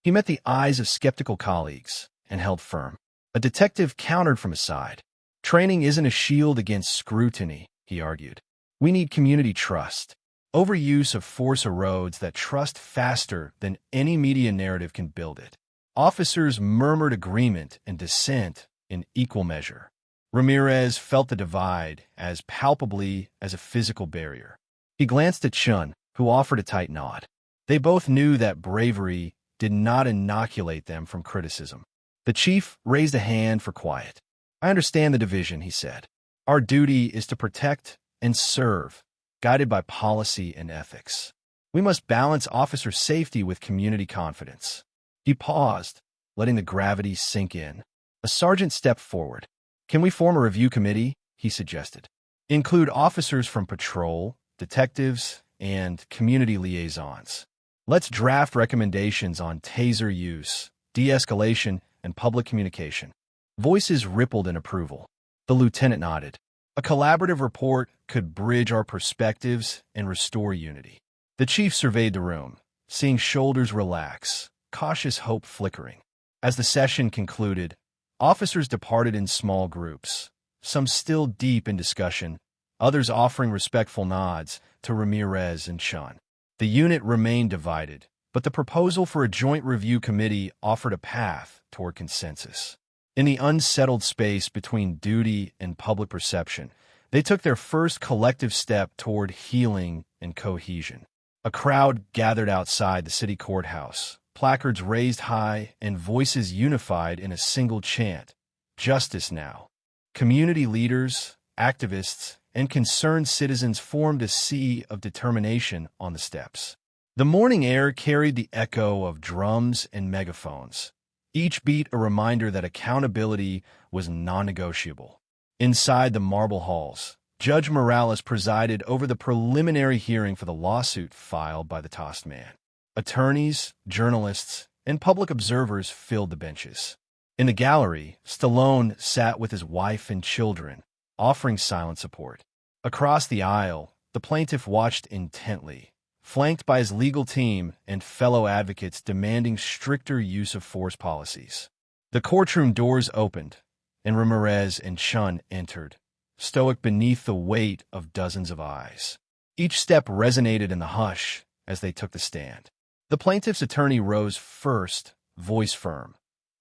He met the eyes of skeptical colleagues and held firm. A detective countered from his side. Training isn't a shield against scrutiny, he argued. We need community trust. Overuse of force erodes that trust faster than any media narrative can build it. Officers murmured agreement and dissent in equal measure. Ramirez felt the divide as palpably as a physical barrier. He glanced at Chun, who offered a tight nod. They both knew that bravery did not inoculate them from criticism. The chief raised a hand for quiet. I understand the division, he said. Our duty is to protect and serve, guided by policy and ethics. We must balance officer safety with community confidence. He paused, letting the gravity sink in. A sergeant stepped forward. Can we form a review committee? He suggested. Include officers from patrol, detectives, and community liaisons. Let's draft recommendations on taser use, de-escalation, and public communication. Voices rippled in approval. The lieutenant nodded. A collaborative report could bridge our perspectives and restore unity. The chief surveyed the room, seeing shoulders relax, cautious hope flickering. As the session concluded, officers departed in small groups, some still deep in discussion, others offering respectful nods to Ramirez and Chun. The unit remained divided, but the proposal for a joint review committee offered a path toward consensus. In the unsettled space between duty and public perception, they took their first collective step toward healing and cohesion. A crowd gathered outside the city courthouse, placards raised high and voices unified in a single chant, "Justice now." Community leaders, activists, and concerned citizens formed a sea of determination on the steps. The morning air carried the echo of drums and megaphones, each beat a reminder that accountability was non-negotiable. Inside the marble halls, Judge Morales presided over the preliminary hearing for the lawsuit filed by the tossed man. Attorneys, journalists, and public observers filled the benches. In the gallery, Stallone sat with his wife and children, offering silent support. Across the aisle, the plaintiff watched intently, flanked by his legal team and fellow advocates demanding stricter use of force policies. The courtroom doors opened, and Ramirez and Chun entered, stoic beneath the weight of dozens of eyes. Each step resonated in the hush as they took the stand. The plaintiff's attorney rose first, voice firm.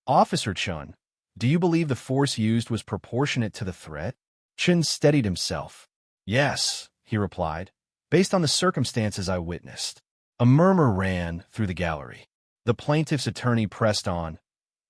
"Officer Chun, do you believe the force used was proportionate to the threat?" Chun steadied himself. "Yes," he replied, "based on the circumstances I witnessed." A murmur ran through the gallery. The plaintiff's attorney pressed on.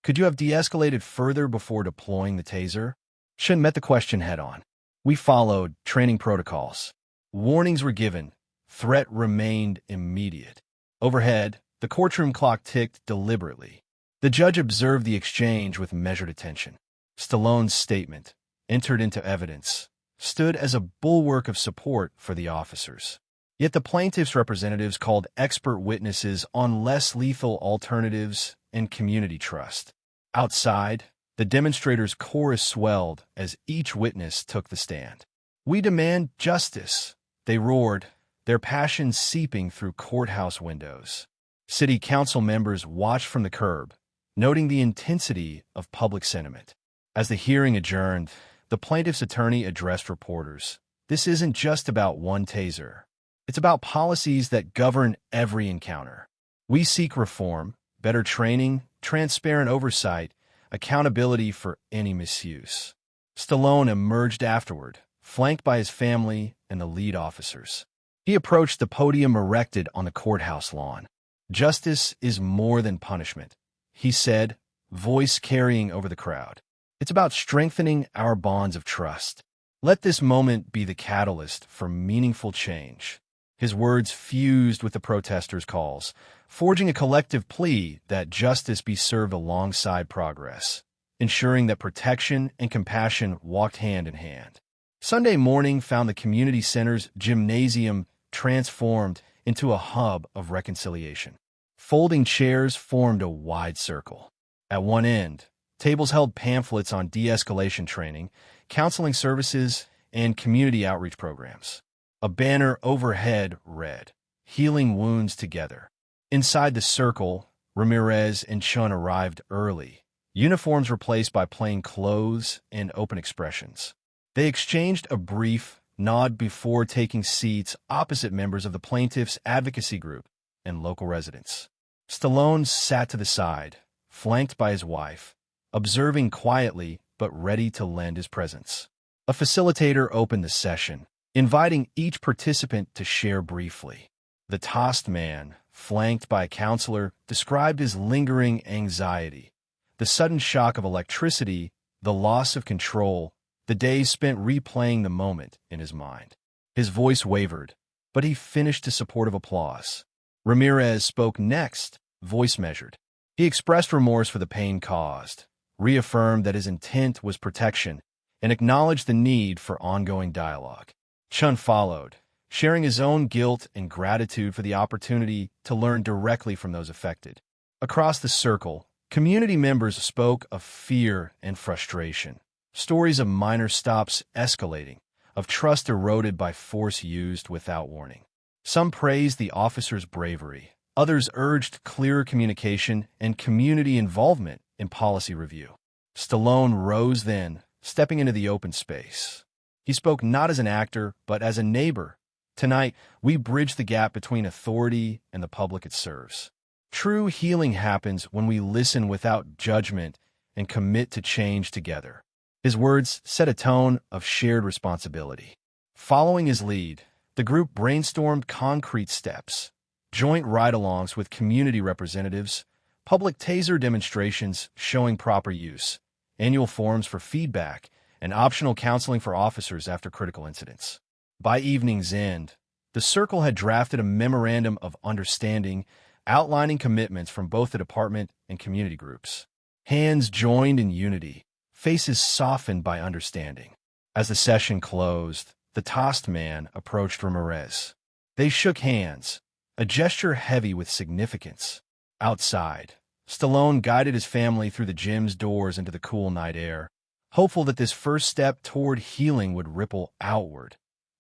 "Could you have de-escalated further before deploying the taser?" Chun met the question head-on. "We followed training protocols. Warnings were given. Threat remained immediate." Overhead, the courtroom clock ticked deliberately. The judge observed the exchange with measured attention. Stallone's statement, entered into evidence, stood as a bulwark of support for the officers. Yet the plaintiff's representatives called expert witnesses on less lethal alternatives and community trust. Outside, the demonstrators' chorus swelled as each witness took the stand. "We demand justice," they roared, their passion seeping through courthouse windows. City council members watched from the curb, noting the intensity of public sentiment. As the hearing adjourned, the plaintiff's attorney addressed reporters. "This isn't just about one taser. It's about policies that govern every encounter. We seek reform, better training, transparent oversight, accountability for any misuse." Stallone emerged afterward, flanked by his family and the lead officers. He approached the podium erected on the courthouse lawn. "Justice is more than punishment," he said, voice carrying over the crowd. "It's about strengthening our bonds of trust. Let this moment be the catalyst for meaningful change." His words fused with the protesters' calls, forging a collective plea that justice be served alongside progress, ensuring that protection and compassion walked hand in hand. Sunday morning found the community center's gymnasium transformed into a hub of reconciliation. Folding chairs formed a wide circle. At one end, tables held pamphlets on de-escalation training, counseling services, and community outreach programs. A banner overhead read, "Healing Wounds Together." Inside the circle, Ramirez and Chun arrived early, uniforms replaced by plain clothes and open expressions. They exchanged a brief nod before taking seats opposite members of the plaintiff's advocacy group and local residents. Stallone sat to the side, flanked by his wife, observing quietly but ready to lend his presence. A facilitator opened the session, inviting each participant to share briefly. The tossed man, flanked by a counselor, described his lingering anxiety, the sudden shock of electricity, the loss of control, the days spent replaying the moment in his mind. His voice wavered, but he finished to supportive applause. Ramirez spoke next, voice measured. He expressed remorse for the pain caused, reaffirmed that his intent was protection, and acknowledged the need for ongoing dialogue. Chun followed, sharing his own guilt and gratitude for the opportunity to learn directly from those affected. Across the circle, community members spoke of fear and frustration, stories of minor stops escalating, of trust eroded by force used without warning. Some praised the officers' bravery. Others urged clearer communication and community involvement in policy review. Stallone rose then, stepping into the open space. He spoke not as an actor, but as a neighbor. "Tonight, we bridge the gap between authority and the public it serves. True healing happens when we listen without judgment and commit to change together." His words set a tone of shared responsibility. Following his lead, the group brainstormed concrete steps, joint ride-alongs with community representatives, public taser demonstrations showing proper use, annual forums for feedback, and optional counseling for officers after critical incidents. By evening's end, the circle had drafted a memorandum of understanding outlining commitments from both the department and community groups. Hands joined in unity, faces softened by understanding. As the session closed, the tossed man approached Ramirez. They shook hands, a gesture heavy with significance. Outside, Stallone guided his family through the gym's doors into the cool night air, hopeful that this first step toward healing would ripple outward,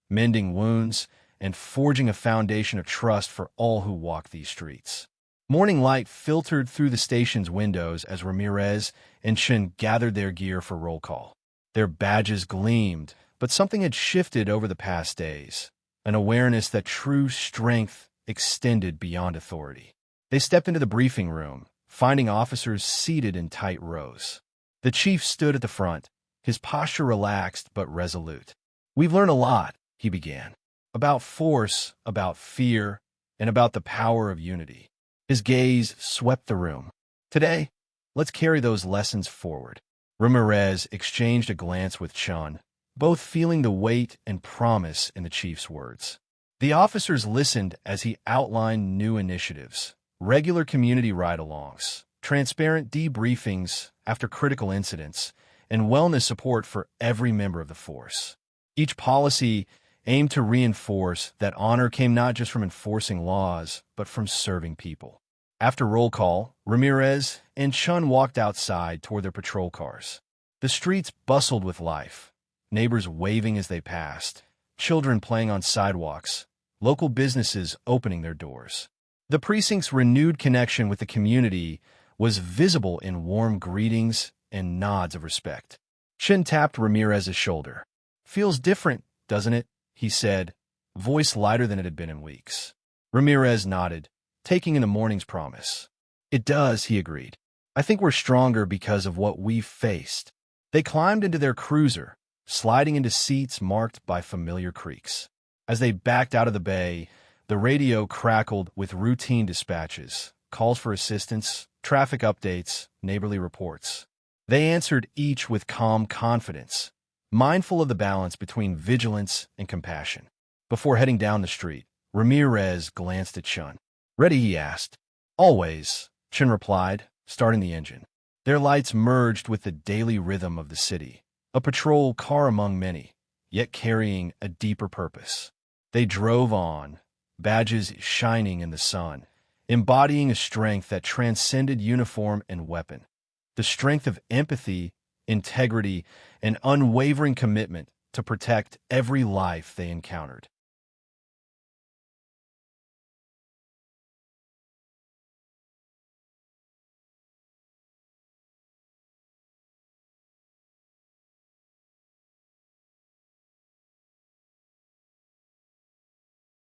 mending wounds and forging a foundation of trust for all who walk these streets. Morning light filtered through the station's windows as Ramirez and Chun gathered their gear for roll call. Their badges gleamed, but something had shifted over the past days, an awareness that true strength extended beyond authority. They stepped into the briefing room, finding officers seated in tight rows. The chief stood at the front, his posture relaxed but resolute. "We've learned a lot," he began, "about force, about fear, and about the power of unity." His gaze swept the room. "Today, let's carry those lessons forward." Ramirez exchanged a glance with Chun, both feeling the weight and promise in the chief's words. The officers listened as he outlined new initiatives, regular community ride-alongs, transparent debriefings after critical incidents, and wellness support for every member of the force. Each policy aimed to reinforce that honor came not just from enforcing laws, but from serving people. After roll call, Ramirez and Chun walked outside toward their patrol cars. The streets bustled with life, neighbors waving as they passed, children playing on sidewalks, local businesses opening their doors. The precinct's renewed connection with the community was visible in warm greetings and nods of respect. Chin tapped Ramirez's shoulder. "Feels different, doesn't it?" he said, voice lighter than it had been in weeks. Ramirez nodded, taking in the morning's promise. "It does," he agreed. "I think we're stronger because of what we've faced." They climbed into their cruiser, sliding into seats marked by familiar creaks. As they backed out of the bay, the radio crackled with routine dispatches, calls for assistance, traffic updates, neighborly reports. They answered each with calm confidence, mindful of the balance between vigilance and compassion. Before heading down the street, Ramirez glanced at Chun. "Ready?" he asked. "Always," Chun replied, starting the engine. Their lights merged with the daily rhythm of the city, a patrol car among many, yet carrying a deeper purpose. They drove on, badges shining in the sun, embodying a strength that transcended uniform and weapon. The strength of empathy, integrity, and unwavering commitment to protect every life they encountered.